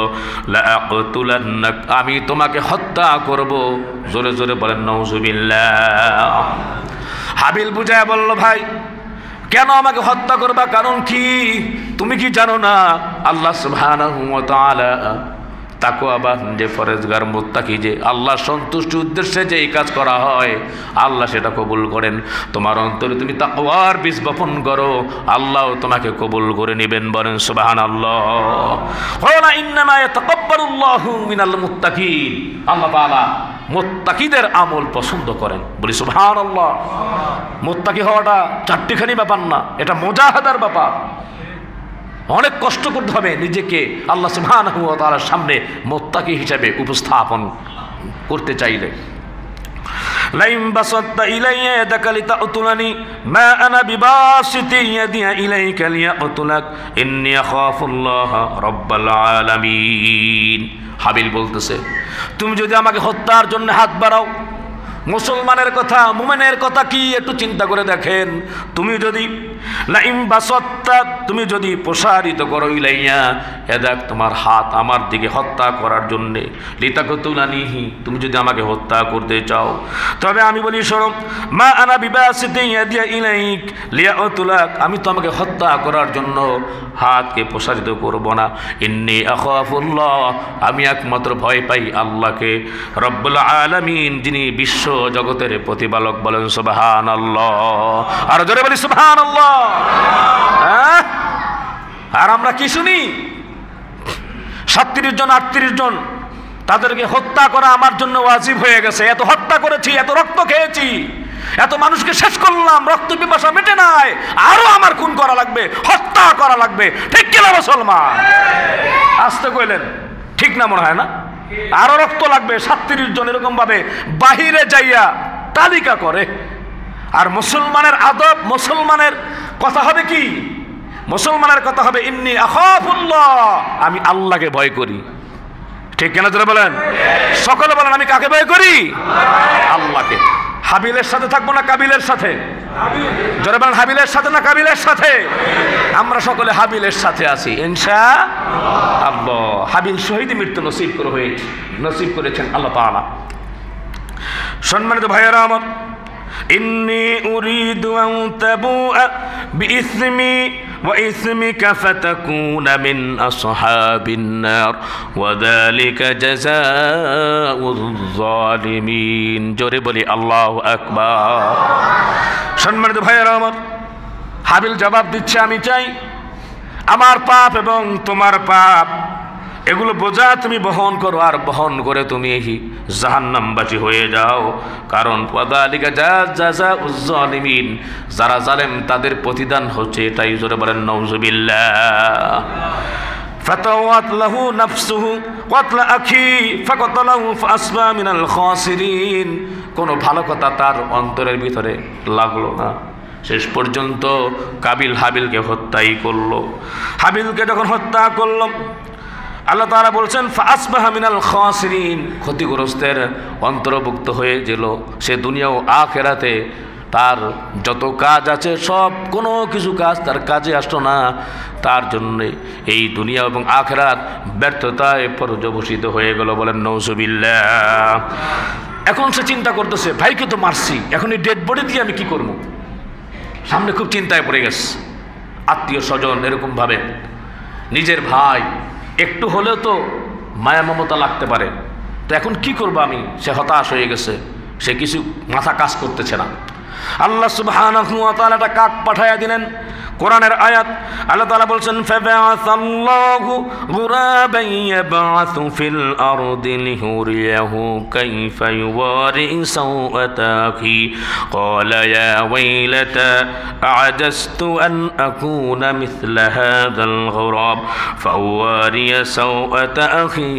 S1: লাআকতুলান্নাক, আমি তোমাকে হত্যা করব। জোরে জোরে বলেন নাউজুবিল্লাহ। হাবিল বুঝায় বলল, ভাই কেন আমাকে হত্যা করবা, কারণ কি? তুমি কি জানো না আল্লাহ সুবহানাহু ওয়া তাআলা তাকওয়াবান যে ফরেজগার মুত্তাকি, যে আল্লাহ সন্তুষ্টি উদ্দেশ্যে যে এই কাজ করা হয় আল্লাহ সেটা কবুল করেন। তোমার অন্তরে তুমি তাকওয়ার বীজ বপন করো, আল্লাহ তোমাকে কবুল করে নেবেন। বলেন সুবহানাল্লাহ। ওয়ালা ইন্নামা ইয়াতাকাব্বালুল্লাহু মিনাল মুত্তাকিন, আল্লাহ তাআলা মুত্তাকিদের আমল পছন্দ করেন। বলি সুবহানাল্লাহ। মুত্তাকি হওয়াটা চারটিখানি ব্যাপার না, এটা মুজাহাদার ব্যাপার। অনেক কষ্ট করতে হবে নিজেকে আল্লাহ সুবহানাহু ওয়া তাআলার সামনে মুত্তাকি হিসেবে উপস্থাপন করতে চাইলে। লাইম বাসাত্তা ইলাইয়া ইয়াদাকা লিতাকতুলানি মা আনা বিবাসিতি ইয়াদি ইলাইকা লিয়াকতুলাক ইন্নী আখাফুল্লাহ রাব্বাল আলামিন। হাবিল বলতেছে, তুমি যদি আমাকে হত্যার জন্য হাত বাড়াও, মুসলমানের কথা, মুমিনের কথা কি একটু চিন্তা করে দেখেন। তুমি যদি লাইম বাসাত্তা, তুমি যদি প্রসারিত করো ইলাইয়া ইয়াদাক, তোমার হাত আমার দিকে হত্যা করার জন্য, লিতাকতুলানিহি, তুমি যদি আমাকে হত্যা করতে চাও, তবে আমি বলি শোনো, মা আনা বিবাসিতি ইয়াদি ইলাইক লিয়াকতুলাক, আমি তো আমাকে হত্যা করার জন্য হাতকে প্রসারিত করব না। ইন্নী আখাফুল্লাহ, আমি একমাত্র ভয় পাই আল্লাহকে, রব্বুল আলামিন, যিনি বিশ্ব জগতের প্রতিপালক। বলেন সুবহানাল্লাহ। আর জোরে বলি সুবহানাল্লাহ। আর আমরা কি শুনি? 37 জন 38 জন তাদেরকে হত্যা করা আমার জন্য ওয়াজিব হয়ে গেছে। এত হত্যা করেছি, এত রক্ত খেয়েছি, এত মানুষকে শেষ করলাম, রক্ত পিপাসা মেটে নাই, আরো আমার খুন করা লাগবে, হত্যা করা লাগবে। ঠিক কিনা মুসলমান? আসতে কইলেন, ঠিক না মনে হয় না? আরো রক্ত লাগবে। 37 জন এরকম ভাবে বাহিরে যাইয়া তালিকা করে। আর মুসলমানের আদব, মুসলমানের কথা হবে কি? মুসলমানের কথা হবে ইন্নী আখাফুল্লাহ, আমি আল্লাহকে ভয় করি। ঠিক কেন জোরে বলেন? সকলে বলেন, আমি কাকে ভয় করি? আল্লাহকে। হাবিলের সাথে থাকবো না কাবিলের সাথে? জোরে বলেন, হাবিলের সাথে না কাবিলের সাথে? আমরা সকলে হাবিলের সাথে আছি ইনশাআল্লাহ। হাবিল শহীদ মৃত্যু নসিব করেছেন আল্লাহ তাআলা। সম্মানিত ভাইয়েরা আমার, ইন্নী উরিদু আন তাবুআ বিইসমি ওয়া ইসমিকা ফাতাকুনা মিন আসহাবিন নার ওয়া যালিকা জাযাউয যালিমিন। জোরে বলি আল্লাহু আকবার। সম্মানিত ভাইয়েরা আমার, হাবিল জবাব দিচ্ছে, আমি চাই আমার পাপ এবং তোমার পাপ এগুলো বোঝা তুমি বহন করো, আর বহন করে তুমি জাহান্নামবাসী হয়ে যাও। কারণ ওয়াযালিকা জাযাউয যালিমিন, যারা জালেম তাদের প্রতিদান হচ্ছে এটাই। জোরে বলেন নাউজুবিল্লাহ। ফাতাওয়াত লাহু নাফসুহু ক্বাতলা আখি ফাকাতালাহু ফাসবা মিনাল খাসিরিন। কোনো ভালো কথা তার অন্তরের ভিতরে লাগলো না, শেষ পর্যন্ত কাবিল হাবিলকে হত্যাই করলো। হাবিলকে যখন হত্যা করলো, আল্লাহ তাআলা বলছেন ফাসবাহা মিনাল খাসিরিন, ক্ষতিগ্রস্তের অন্তর্ভুক্ত হয়ে গেল। সে দুনিয়া ও আখিরাতে তার যত কাজ আছে সব কোনো কিছু কাজ তার কাজে আসতো না, তার জন্য এই দুনিয়া এবং আখিরাত ব্যর্থতায় পর্যবসিত হয়ে গেল। বলেন নাউজুবিল্লাহ। এখন সে চিন্তা করতেছে, ভাইকে তো মারছি, এখন এই ডেড বডি দিয়ে আমি কি করব? সামনে খুব চিন্তায় পড়ে গেছে। আত্মীয় স্বজন এরকমভাবে নিজের ভাই, একটু হলেও তো মায়া মমতা লাগতে পারে, তো এখন কি করব আমি? সে হতাশ হয়ে গেছে, সে কিছু মাথা কাজ করতেছে না। আল্লাহ সুবহানাহু ওয়া তাআলা একটা কাক পাঠায়া দিলেন। কোরআনের আয়াত, আল্লাহ তাআলা বলছেন ফাবাআসাল্লাহু গুরাবান ইয়াবআসু ফিল আরদি লিহুরিয়াহু কাইফা ইউওয়ারি সাওআতা আখি ক্বালা ইয়া ওয়াইলাতা আ'জাজতু আন আকুনা মিছলা হাযাল গুরাব ফাওয়ারি সাওআতা আখি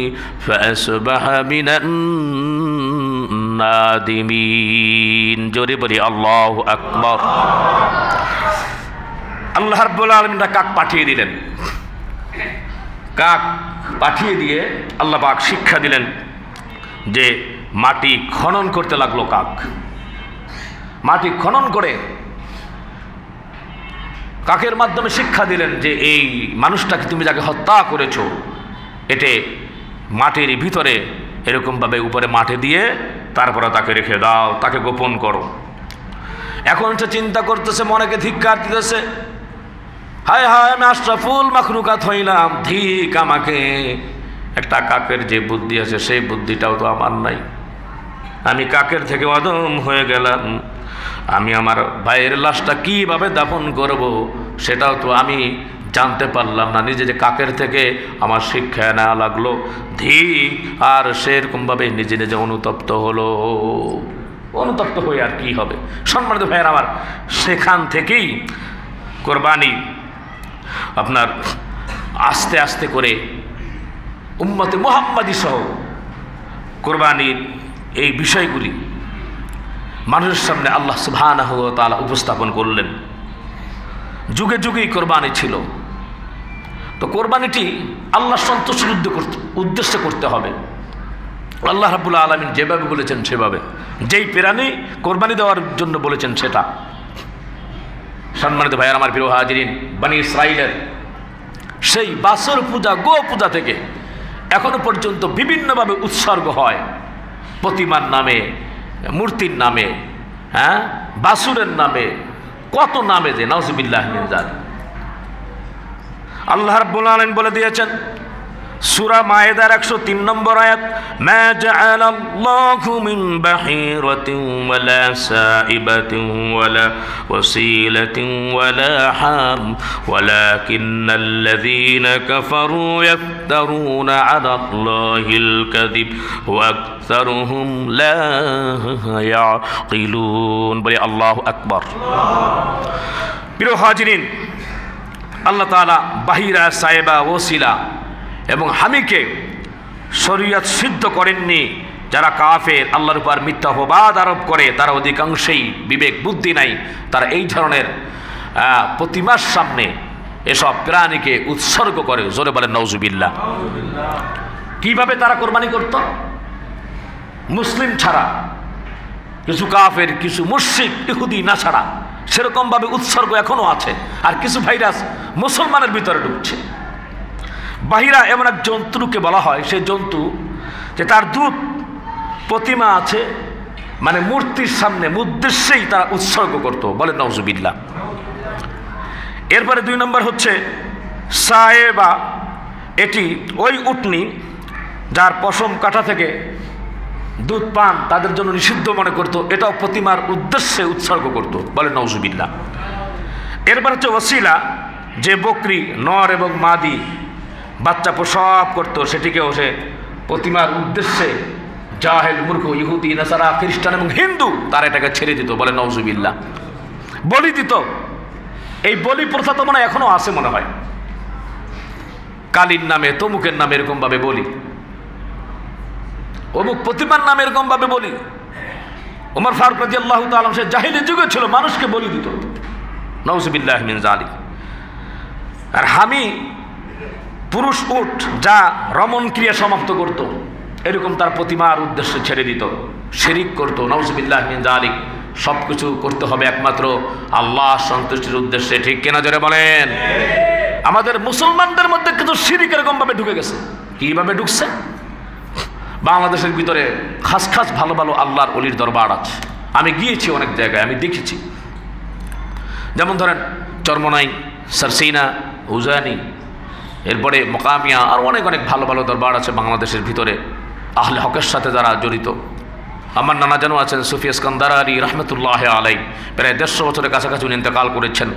S1: ফাআসবাহা মিনান নাদিমিন। জোরে বলি আল্লাহু আকবার। আল্লাহ রাব্বুল আলামিন কাক পাঠিয়ে দিলেন। কাক পাঠিয়ে দিয়ে আল্লাহ পাক শিক্ষা দিলেন যে মাটি খনন করতে লাগলো। কাক মাটি খনন করে কাকের মাধ্যমে শিক্ষা দিলেন যে এই মানুষটাকে তুমি যাকে হত্যা করেছো, এতে মাটির ভিতরে এরকমভাবে উপরে মাটি দিয়ে তারপরে তাকে রেখে দাও, তাকে গোপন করো। এখন সে চিন্তা করতেছে, মনেকে ধিক্কার দিতেছে, হায় হায় আমি আশরাফুল মাখলুকাত হইলাম, ঠিক আমাকে। একটা কাকের যে বুদ্ধি আছে সেই বুদ্ধিটাও তো আমার নাই। আমি কাকের থেকে অদম হয়ে গেলাম। আমি আমার ভাইয়ের লাশটা কিভাবে দাফন করব সেটাও তো আমি জানতে পারলাম না। নিজে যে কাকের থেকে আমার শিক্ষা নেওয়া লাগলো, ঠিক। আর সেরকমভাবে নিজে নিজে অনুতপ্ত হলো। অনুতপ্ত হয়ে আর কি হবে? সম্মানিত ভাইয়ের আমার, সেখান থেকেই কোরবানি আপনার আস্তে আস্তে করে উম্মতে মুহাম্মাদি সহ কোরবানির এই বিষয়গুলি মানুষের সামনে আল্লাহ সুবহানাহু ওয়া তাআলা উপস্থাপন করলেন। যুগে যুগেই কোরবানি ছিল। তো কোরবানিটি আল্লাহ সন্তুষ্টির উদ্দেশ্যে করতে হবে। আল্লাহ রাব্বুল আলামিন যেভাবে বলেছেন সেভাবে, যেই প্রাণী কোরবানি দেওয়ার জন্য বলেছেন সেটা। সম্মানিত ভাইয়ার আমার, প্রিয় হাজিরিন, বনি ইসরাইলের সেই বাছর পূজা, গো পূজা থেকে এখনো পর্যন্ত বিভিন্নভাবে উৎসর্গ হয়, প্রতিমার নামে, মূর্তির নামে, হ্যাঁ, বাছুরের নামে, কত নামে যে নাউজুবিল্লাহ মিন যালিক। আল্লাহ রাব্বুল আলামিন বলে দিয়েছেন সূরা মায়েদার 103 নম্বর আয়াত, মা জাআলাল্লাহু মিন বাহিরাতিন ওয়ালা সাইবাতিন ওয়ালা ওয়াসিলাতিন ওয়ালা হাম ওয়ালাকিন্নাল্লাযীনা কাফারু ইফতারুনা আলাল্লাহিল কাযিব ওয়া আকসারুহুম লা ইয়াকিলুন। বলে আল্লাহু আকবার। প্রিয় হাজিরিন, আল্লাহ তাআলা বাহিরা, সাইবা, ওসিলা এবং হামিকে শরীয়ত সিদ্ধ করেননি। যারা কাফের, আল্লাহর উপর মিথ্যা অপবাদ আরোপ করে, তারা অধিকাংশই বিবেক বুদ্ধি নাই। তারা এই ধরনের প্রতিমার সামনে এসব প্রাণীকে উৎসর্গ করে। জোরে বলেন নাউজুবিল্লাহ। কিভাবে তারা কোরবানি করত? মুসলিম ছাড়া, কিছু কাফের, কিছু মুশরিক, ইহুদি না ছাড়া সেরকমভাবে উৎসর্গ এখনো আছে। আর কিছু ভাইরাস মুসলমানের ভিতরে ঢুকছে। বাহিরা এমন এক জন্তুকে বলা হয়, সেই জন্তু যে তার দুধ প্রতিমা আছে, মানে মূর্তির সামনে উদ্দেশ্যেই তারা উৎসর্গ করত। বলেন নাউজুবিল্লাহ। এরপরে 2 নম্বর হচ্ছে সায়েবা। এটি ওই উটনি যার পশম কাটা থেকে দুধ পান তাদের জন্য নিষিদ্ধ মনে করত, এটাও প্রতিমার উদ্দেশ্যে উৎসর্গ করত। বলেন নাউজুবিল্লাহ। এরপর হচ্ছে ওসিলা, যে বকরি নর এবং মাদি বাচ্চা প্রসব করত, সেটিকেও সে প্রতিমার উদ্দেশ্যে জাহেল, মূর্খ, ইহুদি, নাসারা, খ্রিস্টান এবং হিন্দু তারা এটাকে ছেড়ে দিত। বলে নাউজুবিল্লাহ। বলি দিত। এই বলি প্রথা তো মনে হয় এখনো আছে, মনে হয় কালীর নামে, তমুকের নামে এরকমভাবে বলি, অমুক প্রতিমার নামে এরকমভাবে বলি। ওমর ফারুক রাদিয়াল্লাহু তাআলা সে জাহিলি যুগে ছিল, মানুষকে বলি দিত। নাউজুবিল্লাহ মিন যালিক। আর হামি পুরুষ উট যা রমণ ক্রিয়া সমাপ্ত করত, এরকম তার প্রতিমার উদ্দেশ্যে ছেড়ে দিত, শিরিক করত, নাউযুবিল্লাহ মিন যালিক। সব কিছু করতে হবে একমাত্র আল্লাহ সন্তুষ্টির উদ্দেশ্যে। ঠিক কিনা জোরে বলেন? আমাদের মুসলমানদের মধ্যে কিন্তু শিরিক এরকমভাবে ঢুকে গেছে। কীভাবে ঢুকছে? বাংলাদেশের ভিতরে খাস খাস ভালো ভালো আল্লাহর অলির দরবার আছে। আমি গিয়েছি অনেক জায়গায়, আমি দেখেছি। যেমন ধরেন চরমনাই, সারসিনা, উজানি, এরপরে মোকামিয়া, আর অনেক অনেক ভালো ভালো দরবার আছে বাংলাদেশের ভিতরে আহলে হকের সাথে যারা জড়িত। আমার নানা জানু আছেন সুফি ইস্কান্দারি রহমতুল্লাহ আলাই, প্রায় 150 বছরের কাছাকাছি উনি ইন্তেকাল করেছেন।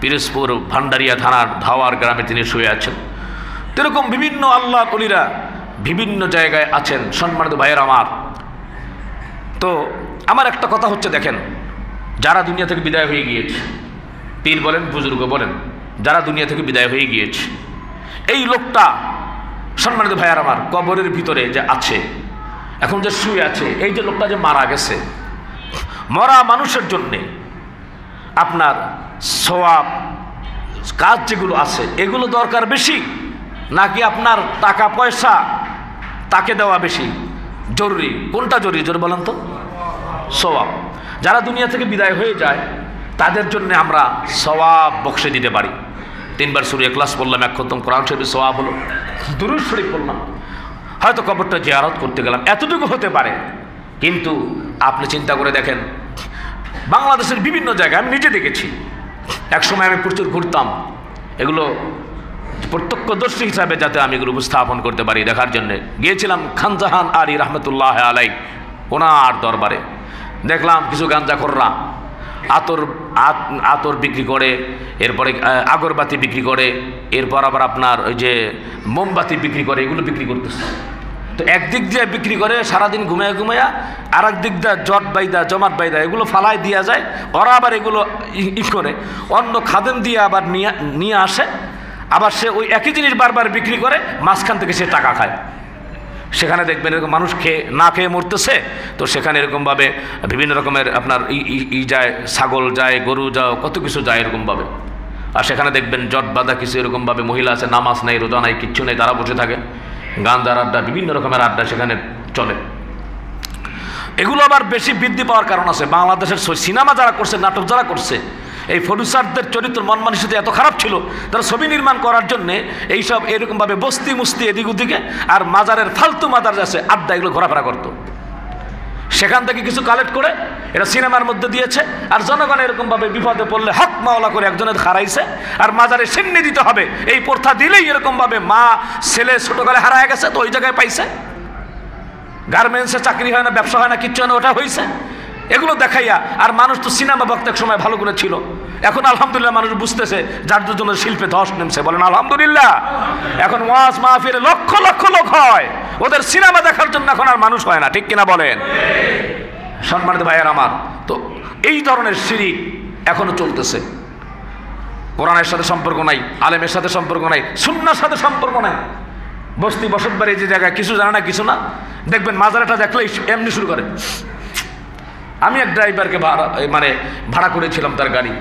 S1: পিরোজপুর ভান্ডারিয়া থানার ধাওয়ার গ্রামে তিনি শুয়ে আছেন। এরকম বিভিন্ন আল্লাহ অলিরা বিভিন্ন জায়গায় আছেন। সম্মানিত ভাইয়ের আমার, তো আমার একটা কথা হচ্ছে, দেখেন, যারা দুনিয়া থেকে বিদায় হয়ে গিয়েছে, পীর বলেন বুজুর্গ বলেন, যারা দুনিয়া থেকে বিদায় হয়ে গিয়েছে, এই লোকটা সম্মানিত ভাইয়ার আমার কবরের ভিতরে যে আছে, এখন যে শুয়ে আছে, এই যে লোকটা যে মারা গেছে, মরা মানুষের জন্যে আপনার সওয়াব কাজ যেগুলো আছে এগুলো দরকার বেশি, নাকি আপনার টাকা পয়সা তাকে দেওয়া বেশি জরুরি? কোনটা জরুরি জোরে বলেন তো? সওয়াব। যারা দুনিয়া থেকে বিদায় হয়ে যায় তাদের জন্য আমরা সওয়াব বক্সে দিতে পারি। 3 বার সূরা ইখলাস পড়লাম, 1 খতম কোরআন শরীফের সওয়াব হলো। দুরূদ শরীফ পড়লাম, হয়তো কবরটা জিয়ারত করতে গেলাম, এতটুকু হতে পারে। কিন্তু আপনি চিন্তা করে দেখেন, বাংলাদেশের বিভিন্ন জায়গায় আমি নিজে দেখেছি। একসময় আমি প্রচুর ঘুরতাম, এগুলো প্রত্যক্ষদর্শী হিসাবে যাতে আমি এগুলো উপস্থাপন করতে পারি দেখার জন্যে গিয়েছিলাম। খানজাহান আলী রহমতুল্লাহ আলাই ওনার দরবারে দেখলাম কিছু গাঞ্জাখোররা আতর বিক্রি করে, এরপরে আগরবাতি বিক্রি করে, এরপর আবার আপনার ওই যে মোমবাতি বিক্রি করে, এগুলো বিক্রি করতেছে। তো একদিক দিয়ে বিক্রি করে সারাদিন ঘুমায়া, আর এক দিক দিয়ে জট বাইদা জমাট বাইদা এগুলো ফালাই দেওয়া যায়। ওরা আবার এগুলো করে অন্য খাদেম দিয়ে আবার নিয়ে আসে, আবার সে ওই একই জিনিস বারবার বিক্রি করে, মাঝখান থেকে সে টাকা খায়। সেখানে দেখবেন এরকম মানুষ না খেয়ে মরতেছে, তো সেখানে এরকমভাবে বিভিন্ন রকমের আপনার যায়, ছাগল যায়, গরু যাও, কত কিছু যায় এরকমভাবে। আর সেখানে দেখবেন জট বাঁধা কিছু এরকমভাবে মহিলা আছে, নামাজ নাই, রোজা নাই, কিচ্ছু নেই, তারা বসে থাকে। গান্ধার আড্ডা, বিভিন্ন রকমের আড্ডা সেখানে চলে। এগুলো আবার বেশি বৃদ্ধি পাওয়ার কারণ আছে। বাংলাদেশের সিনেমা যারা করছে, নাটক যারা করছে, এই প্রডিউসারদের চরিত্র মন মানসিকতা এত খারাপ ছিল, তারা ছবি নির্মাণ করার জন্যে এইসব এরকমভাবে বস্তি মুস্তি এদিক ওদিকে আর মাজারের ফালতু মাজার আছে আড্ডা, এগুলো ঘোরাফেরা করতো। সেখান থেকে কিছু কালেক্ট করে এটা সিনেমার মধ্যে দিয়েছে। আর জনগণ এরকমভাবে বিপদে পড়লে হক মাওলা করে একজনের হারাইছে, আর মাজারে সিন্নি দিতে হবে এই প্রথা দিলেই এরকমভাবে মা ছেলে ছোটকালে হারায় গেছে, তো ওই জায়গায় পাইছে। গার্মেন্টসে চাকরি হয় না, ব্যবসা হয় না, কিচ্ছু হয় না, ওটা হয়েছে। এগুলো দেখাইয়া, আর মানুষ তো সিনেমা ভক্ত এক সময় ভালো করে ছিল, এখন আলহামদুলিল্লাহ মানুষ বুঝতেছে যার জন্য শিল্পে ধস নেমছে, বলেন আলহামদুলিল্লাহ। এখন ওয়াজ মাহফিলে লক্ষ লক্ষ লোক হয়, ওদের সিনেমা দেখার জন্য এখন আর মানুষ হয় না, ঠিক কিনা বলেন? সম্মানিত ভাইয়ের আমার, তো এই ধরনের শিরিক এখনো চলতেছে। কোরআনের সাথে সম্পর্ক নাই, আলেমের সাথে সম্পর্ক নাই, সুন্নাহর সাথে সম্পর্ক নাই। বস্তি বসত বাড়ি যে জায়গায় কিছু জানে না কিছু না, দেখবেন মাজারাটা দেখলেই এমনি শুরু করে। আমি এক ড্রাইভারকে ভাড়া করেছিলাম, তার গাড়ি,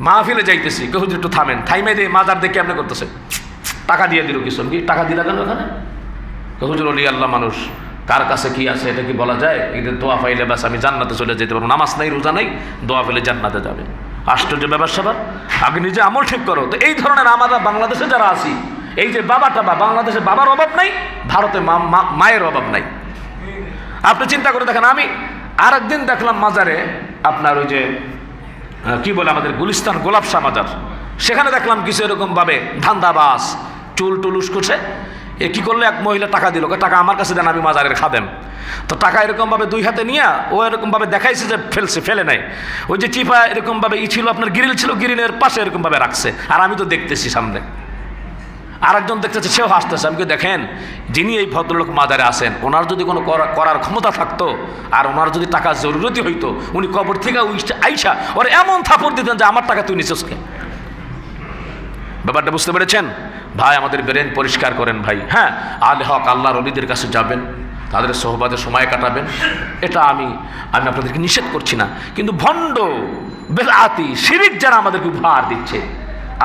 S1: মাহফিলে যাইতেছি, কেউ একটু থামেন, থাইমে দিয়ে মাজার দেখে এমনি করতেছে, টাকা দিয়ে দিল কিছু, টাকা দিলা কেন ওখানে? হুজুর ওলি আল্লাহ মানুষ, কার কাছে কি আছে এটা কি বলা যায়? এদের দোয়া পাইলে ব্যাস আমি জান্নাতে চলে যেতে পারবো, নামাজ নাই, রোজা নাই, দোয়া পেলে জান্নাতে যাবে। আশ্চর্য ব্যাপার স্যাপার। আগে নিজে আমল ঠিক করো। তো এই ধরনের আমরা বাংলাদেশে যারা আছি, এই যে বাবাটা বাংলাদেশে বাবার অভাব নাই, ভারতে মায়ের অভাব নাই। আপনি চিন্তা করে দেখেন, আমি আর একদিন দেখলাম মাজারে আপনার ওই যে কি বলে আমাদের গুলিস্তান গোলাপশাহ মাজার, সেখানে দেখলাম কিছু এরকমভাবে ধান্দাবাজ চুল টুলুস করছে। এ কী করলো, এক মহিলা টাকা দিল, টাকা আমার কাছে দেন, আমি মাজারের খাদেম। তো টাকা এরকমভাবে 2 হাতে নিয়ে ও এরকমভাবে দেখাইছে যে ফেলে নাই। ওই যে চিপা এরকমভাবে ছিল আপনার গ্রিল ছিল, গ্রিলের পাশে এরকমভাবে রাখছে, আর আমি তো দেখতেছি সামনে। আরেকজন দেখতেছে, সেও হাসতেছে। আমি দেখেন, যিনি এই ভদ্রলোক মাজারে আসেন, ওনার যদি কোনো করার ক্ষমতা থাকতো, আর ওনার যদি টাকা জরুরতি হইতো, উনি কবর থেকে আইসা ওরা এমন থাপড় দিতেন যে আমার টাকা তুই নিচসকে। ব্যাপারটা বুঝতে পেরেছেন ভাই? আমাদের ব্রেন পরিষ্কার করেন ভাই। হ্যাঁ, আলে হক আল্লাহর ওলিদের কাছে যাবেন, তাদের সোহবাতে সময় কাটাবেন, এটা আমি আপনাদেরকে নিষেধ করছি না। কিন্তু ভণ্ড বেদাতি শিরিক যারা আমাদেরকে উপহার দিচ্ছে,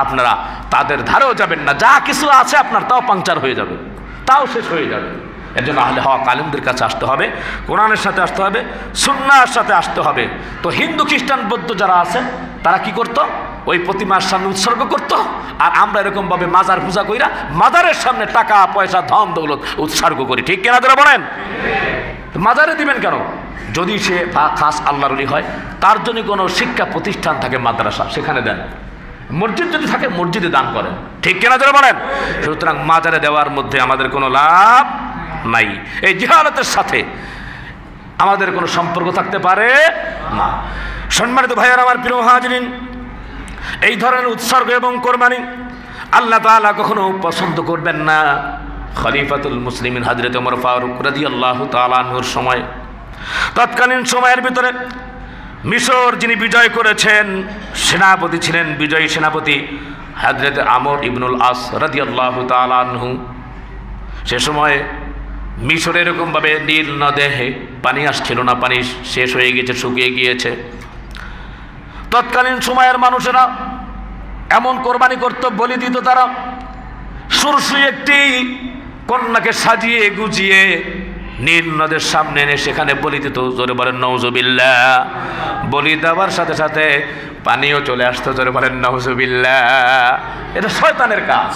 S1: আপনারা তাদের ধারেও যাবেন না। যা কিছু আছে আপনার তাও পাংচার হয়ে যাবে, তাও শেষ হয়ে যাবে। এর জন্য আহলে হক আলেমদের কাছে আসতে হবে, কোরআনের সাথে আসতে হবে, সুন্নাহর সাথে আসতে হবে। তো হিন্দু খ্রিস্টান বৌদ্ধ যারা আছে তারা কি করত? ওই প্রতিমার সামনে উৎসর্গ করত, আর আমরা এরকমভাবে মাজার পূজা কইরা মাজারের সামনে টাকা পয়সা ধন দৌলত উৎসর্গ করি। ঠিক কিনা যারা বলেন? মাজারে দিবেন কেন? যদি সে খাস আল্লাহর ওলি হয়, তার জন্য কোনো শিক্ষা প্রতিষ্ঠান থাকে, মাদ্রাসা, সেখানে দেন। মসজিদ যদি থাকে মসজিদে দান করেন। ঠিক কিনা যারা বলেন? সুতরাং মাজারে দেওয়ার মধ্যে আমাদের কোনো লাভ নাই। এই জিহালাতের সাথে আমাদের কোনো সম্পর্ক থাকতে পারে না। সম্মানিত ভাইয়ার, আমার প্রিয় হাজরিন, এই ধরনের উৎসর্গ এবং কোরবানি আল্লাহ তাআলা কখনো পছন্দ করবেন না। খলিফাতুল মুসলিমিন হযরত ওমর ফারুক রাদিয়াল্লাহু তাআলা আনহুর সময়, তৎকালীন সময়ের ভিতরে মিশর যিনি বিজয় করেছেন, সেনাপতি ছিলেন, বিজয়ী সেনাপতি হযরত আমর ইবনুল আস রাদিয়াল্লাহু তাআলা আনহু। সে সময় মিশরে এরকমভাবে নীল নদে পানি আসছিল না, পানি শেষ হয়ে গিয়েছে, শুকিয়ে গিয়েছে। তৎকালীন সময়ের মানুষেরা এমন কোরবানি করত, বলি দিত তারা। সুরসুই একটি কন্যাকে সাজিয়ে গুজিয়ে নীল নদের সামনে এনে সেখানে বলি দিত। জোরে বলেন নাউজুবিল্লাহ। বলি দেওয়ার সাথে সাথে পানিও চলে আসতো। জোরে বলেন নাউজুবিল্লাহ। এটা শয়তানের কাজ।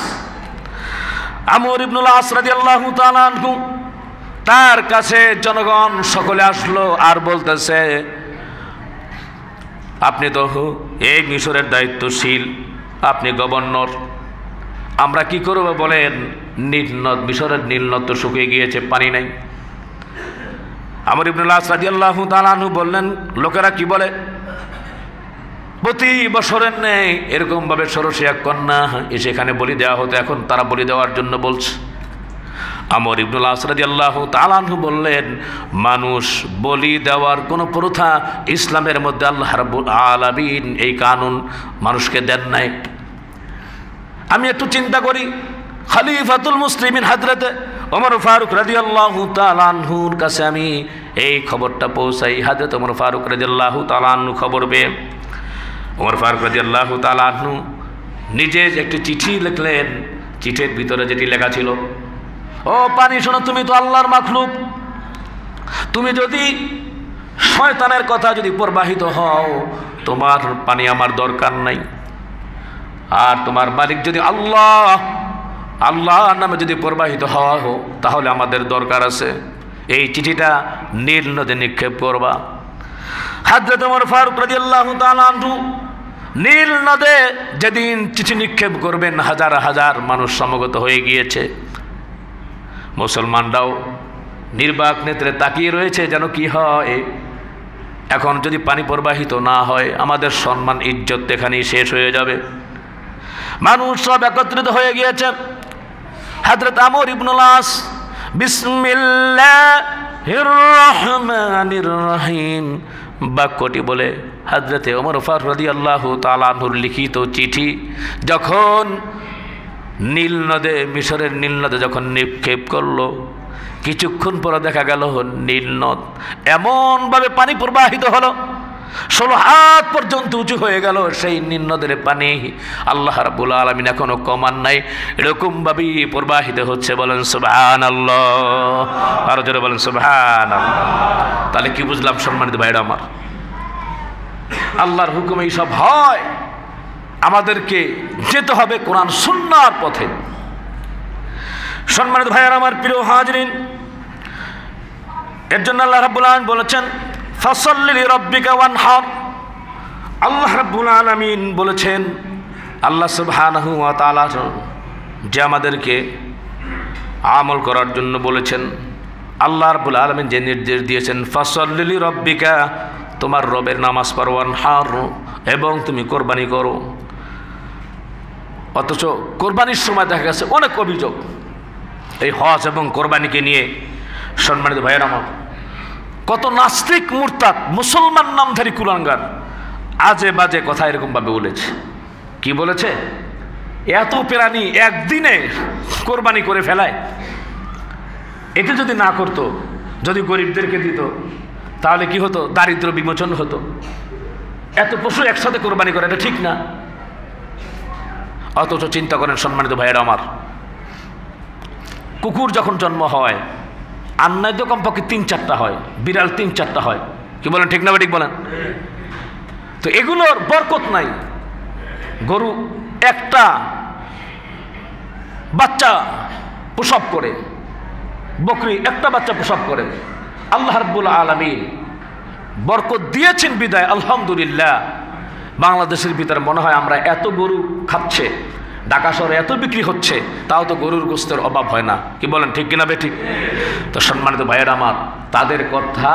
S1: আমর ইবনুল আস রাদিয়াল্লাহু তাআলা আনহু, তার কাছে জনগণ সকলে আসলো আর বলতেছে, আপনি তো এই মিশরের দায়িত্বশীল, আপনি গভর্নর, আমরা কি করব বলেন? নীলনদ, মিশরের নীলনদ তো শুকিয়ে গিয়েছে, পানি নাই। আমর ইবনুল আস রাদিয়াল্লাহু তাআলা আনহু বললেন, লোকেরা কি বলে, প্রতি বছরের নেই এরকমভাবে ষোড়শী এক কন্যা এসে এখানে বলি দেওয়া হতো, এখন তারা বলি দেওয়ার জন্য বলছে। আমর ইবনুল আস রাদিয়াল্লাহু তাআলা আনহু বললেন, মানুষ বলি দেওয়ার কোনো প্রথা ইসলামের মধ্যে আল্লাহ রাব্বুল আলামিন এই কানুন মানুষকে দেন নাই। আমি একটু চিন্তা করি, খলিফাতুল মুসলিমিন হযরত ওমর ফারুক রাদিয়াল্লাহু তাআলা আনহুর কাছে আমি এই খবরটা পৌঁছাই। হযরত ওমর ফারুক রাদিয়াল্লাহু তাআলা আনহু খবর পেয়ে ওমর ফারুক রাদিয়াল্লাহু তাআলা আনহু নিজে একটি চিঠি লিখলেন। চিঠির ভিতরে যেটি লেখা ছিল, ও পানি শোনো, তুমি তো আল্লাহর মাখলুক, তুমি যদি শয়তানের কথা যদি প্রবাহিত হও, তোমার পানি আমার দরকার নাই। আর তোমার মালিক যদি আল্লাহর নামে যদি প্রবাহিত হওয়া হো, তাহলে আমাদের দরকার আছে। এই চিঠিটা নীল নদে নিক্ষেপ করবা। হযরত ওমর ফারুক রাদিয়াল্লাহু তাআলা আনহু নীল নদে যেদিন চিঠি নিক্ষেপ করবেন, হাজার হাজার মানুষ সমবেত হয়ে গিয়েছে। মুসলমানরাও নির্বাক নেত্রে তাকিয়ে রয়েছে, যেন কি হয়, এখন যদি পানি প্রবাহিত না হয় আমাদের সম্মান ইজ্জত এখানেই শেষ হয়ে যাবে। মানুষ সব একত্রিত হয়ে গিয়েছে। হযরত আমর ইবনুল আস বিসমিল্লাহির রহমানির রহিম বাক্যটি বলে হযরত ওমর ফারুক রাদিয়াল্লাহু তাআলা আনহুর লিখিত চিঠি যখন নীল নদে, মিশরের নীল নদে যখন নিক্ষেপ করলো, কিছুক্ষণ পরে দেখা গেল নীল নদ এমনভাবে পানি প্রবাহিত হলো, 16 হাত পর্যন্ত উঁচু হয়ে গেল সেই নীল নদের পানি। আল্লাহ রাব্বুল আলামিন এখনো কমান নাই, এরকমভাবেই প্রবাহিত হচ্ছে। বলেন সুবহানাল্লাহ, আরো জোরে বলেন সুবহানাল্লাহ। তাহলে কি বুঝলাম সম্মানিত ভাইরা আমার? আল্লাহর হুকুমে এইসব হয়, আমাদেরকে যেতে হবে কোরআন সুন্নাহর পথে। সম্মানিত ভাইরা আমার, প্রিয় হাজরিন, এর জন্য আল্লাহ রাব্বুল আলামিন বলেছেন, ফাসাল্লি লিরাব্বিকা ওয়ানহার। আল্লাহ রাব্বুল আলামিন বলেছেন, আল্লাহ সুবহানাহু ওয়া তাআলা যে আমাদেরকে আমল করার জন্য বলেছেন, আল্লাহ রাব্বুল আলামিন যে নির্দেশ দিয়েছেন, ফাসাল্লি লিরাব্বিকা, তোমার রবের নামাজ পড়ো, ওয়ানহার, এবং তুমি কোরবানি করো। অথচ কোরবানির সময় দেখা গেছে অনেক অভিযোগ এই হজ এবং কোরবানিকে নিয়ে। সম্মানিত ভাইয়েরা আমার, কত নাস্তিক মুরতাদ মুসলমান নামধারী কুলাঙ্গার আজে বাজে কথা এরকমভাবে বলেছে। কি বলেছে? এত প্রাণী একদিনে কোরবানি করে ফেলায়। এটা যদি না করতো, যদি গরিবদেরকে দিত, তাহলে কি হতো? দারিদ্র বিমোচন হতো। এত পশু একসাথে কোরবানি করে, এটা ঠিক না। অথচ চিন্তা করেন সম্মানিত ভাইয়েরা আমার, কুকুর যখন জন্ম হয় আন্নায় তো কমপক্ষে 3-4টা হয়, বিড়াল 3-4টা হয়, কি বলেন ঠিক না ঠিক বলেন? তো এগুলোর বরকত নাই। গরু একটা বাচ্চা প্রসব করে, বকরি একটা বাচ্চা প্রসব করে। আল্লাহ রাব্বুল আলামিন বরকত দিয়েছেন বিদায় আলহামদুলিল্লাহ। বাংলাদেশের ভিতরে মনে হয় আমরা এত গরু খাচ্ছে, ঢাকা শহরে এত বিক্রি হচ্ছে, তাও তো গরুর গোস্তের অভাব হয় না, কি বলেন ঠিক কিনা বেঠিক? তো সম্মানিত ভাইয়েরা আমার, তাদের কথা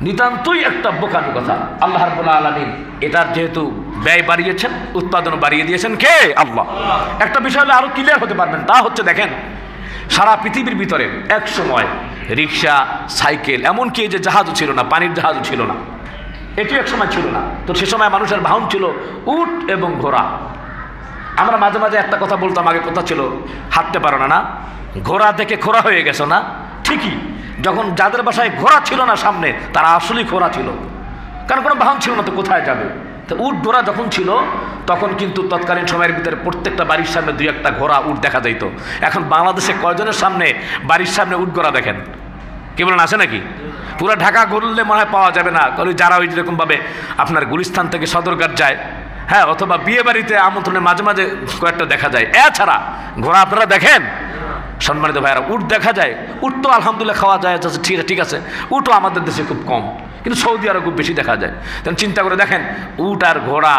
S1: নিতান্তই একটা বোকামি কথা। আল্লাহ রাব্বুল আলামিন এটার যেহেতু ব্যয় বাড়িয়েছেন, উৎপাদন বাড়িয়ে দিয়েছেন কে? আল্লাহ। একটা বিষয় হলে আরো ক্লিয়ার হতে পারবেন, তা হচ্ছে দেখেন সারা পৃথিবীর ভিতরে এক সময় রিক্সা, সাইকেল, এমনকি এই যে জাহাজও ছিল না, পানির জাহাজও ছিল না, এটিও এক সময় ছিল না। তো সে সময় মানুষের বাহন ছিল উট এবং ঘোড়া। আমরা মাঝে মাঝে একটা কথা বলতাম, আগে কথা ছিল হাঁটতে পারো না, ঘোড়া দেখে খোড়া হয়ে গেছো না। ঠিকই, যখন যাদের বাসায় ঘোড়া ছিল না সামনে, তারা আসলেই খোড়া ছিল, কারণ কোনো বাহন ছিল না, তো কোথায় যাবে? তো উট ঘোড়া যখন ছিল তখন কিন্তু তৎকালীন সময়ের ভিতরে প্রত্যেকটা বাড়ির সামনে 2-1টা ঘোড়া উট দেখা যাইত। এখন বাংলাদেশে কয়জনের সামনে বাড়ির সামনে উট ঘোড়া দেখেন? কি বলেন, আছে নাকি? পুরো ঢাকা ঘুরলে মনে হয় পাওয়া যাবে না, কারণ যারা ওই যেরকমভাবে আপনার গুলিস্তান থেকে সদরঘাট যায়, হ্যাঁ, অথবা বিয়ে বাড়িতে আমন্ত্রণে মাঝে মাঝে কয়েকটা দেখা যায়, এছাড়া ঘোড়া আপনারা দেখেন? সম্মানিত ভাইয়েরা, উট দেখা যায়? উট তো আলহামদুলিল্লাহ খাওয়া যায়, ঠিক আছে, উটও আমাদের দেশে খুব কম, কিন্তু সৌদি আরবে খুব বেশি দেখা যায়। তখন চিন্তা করে দেখেন, উট আর ঘোড়া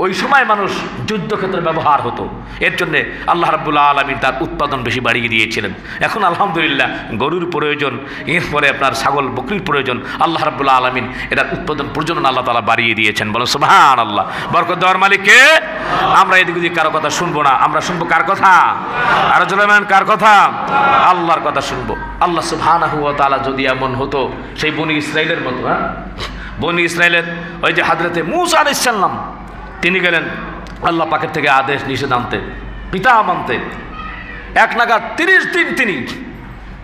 S1: ওই সময় মানুষ যুদ্ধক্ষেত্রে ব্যবহার হতো, এর জন্যে আল্লাহ রাব্বুল আলামিন তার উৎপাদন বেশি বাড়িয়ে দিয়েছিলেন। এখন আলহামদুলিল্লাহ গরুর প্রয়োজন, এরপরে আপনার ছাগল বকরির প্রয়োজন, আল্লাহ রাব্বুল আলামিন এটার উৎপাদন প্রজনন আল্লাহ তাআলা বাড়িয়ে দিয়েছেন। বলো সুবহানাল্লাহ। বরকত দেওয়ার মালিক কে? আমরা এদিক ওদিক কারো কথা শুনবো না, আমরা শুনবো কার কথা? আরো জোরে বলেন, কার কথা? আল্লাহর কথা শুনবো। আল্লাহ সুবহানাহু ওয়া তাআলা যদি এমন হতো সেই বনি ইসরাইলের মতো, হ্যাঁ, বনি ইসরাইলের ওই যে হযরতে মূসা আলাইহিস সালাম, তিনি গেলেন আল্লাহ পাকের থেকে আদেশ নিষেধ আনতে, পিতা মানতে। এক নাগাদ 30 দিন তিনি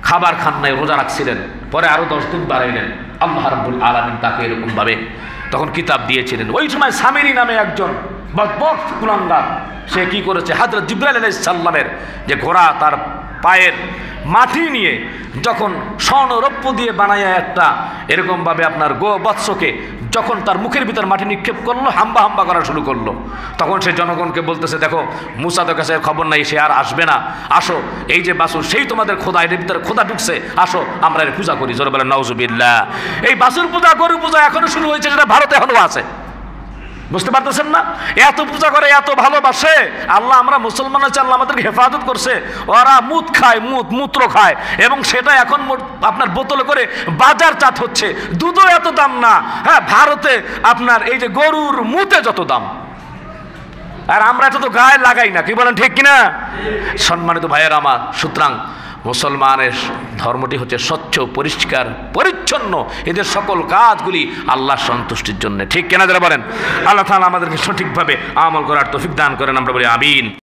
S1: খাবার খান নাই, রোজা রাখছিলেন। পরে আরো 10 দিন বাড়াইলেন। আল্লাহ রাব্বুল আলামিন তাকে এরকম ভাবে তখন কিতাব দিয়েছিলেন। ওই সময় সামিরি নামে একজন বদবক কুলাঙ্গার, সে কি করেছে, হযরত জিবরাইল আলাইহিস সালামের যে ঘোড়া, তার পায়ের মাটি নিয়ে যখন স্বর্ণরৌপ্য দিয়ে বানায় একটা এরকমভাবে আপনার গোবৎসকে যখন তার মুখের ভিতর মাটি নিক্ষেপ করলো, হাম্বা হাম্বা করা শুরু করলো, তখন সে জনগণকে বলতেছে, দেখো মুসাদের কাছে খবর নাই, সে আর আসবে না, আসো এই যে বাছুর, সেই তোমাদের খোদা, এর ভিতরে খোদা ঢুকছে, আসো আমরা এর পূজা করি। জোরে বলেন নাউজুবিল্লাহ। এই বাছুর পূজা, গরু পূজা এখনো শুরু হয়েছে, যেটা ভারতে এখনো আছে। বুঝতে পারতেছেন না? এত পূজা করে, এত ভালোবাসে আল্লাহ। আমরা মুসলমান হচ্ছে, আল্লাহ আমাদেরকে হেফাজত করছে। ওরা মুত খায়, মূত্র খায়, এবং সেটা এখন আপনার বোতলে করে বাজারজাত হচ্ছে। দুধও এত দাম না, হ্যাঁ, ভারতে আপনার এই যে গরুর মুতে যত দাম, আর আমরা এত তো গায়ে লাগাই না, কি বলেন ঠিক কিনা? সম্মানিত ভাইয়েরা আমার, সুতরাং মুসলমানের ধর্মটি হচ্ছে স্বচ্ছ, পরিষ্কার, পরিচ্ছন্ন। এদের সকল কাজগুলি আল্লাহর সন্তুষ্টির জন্য, ঠিক কিনা যারা বলেন? আল্লাহ তাআলা আমাদেরকে সঠিকভাবে আমল করার তৌফিক দান করেন, আমরা বলি আমিন।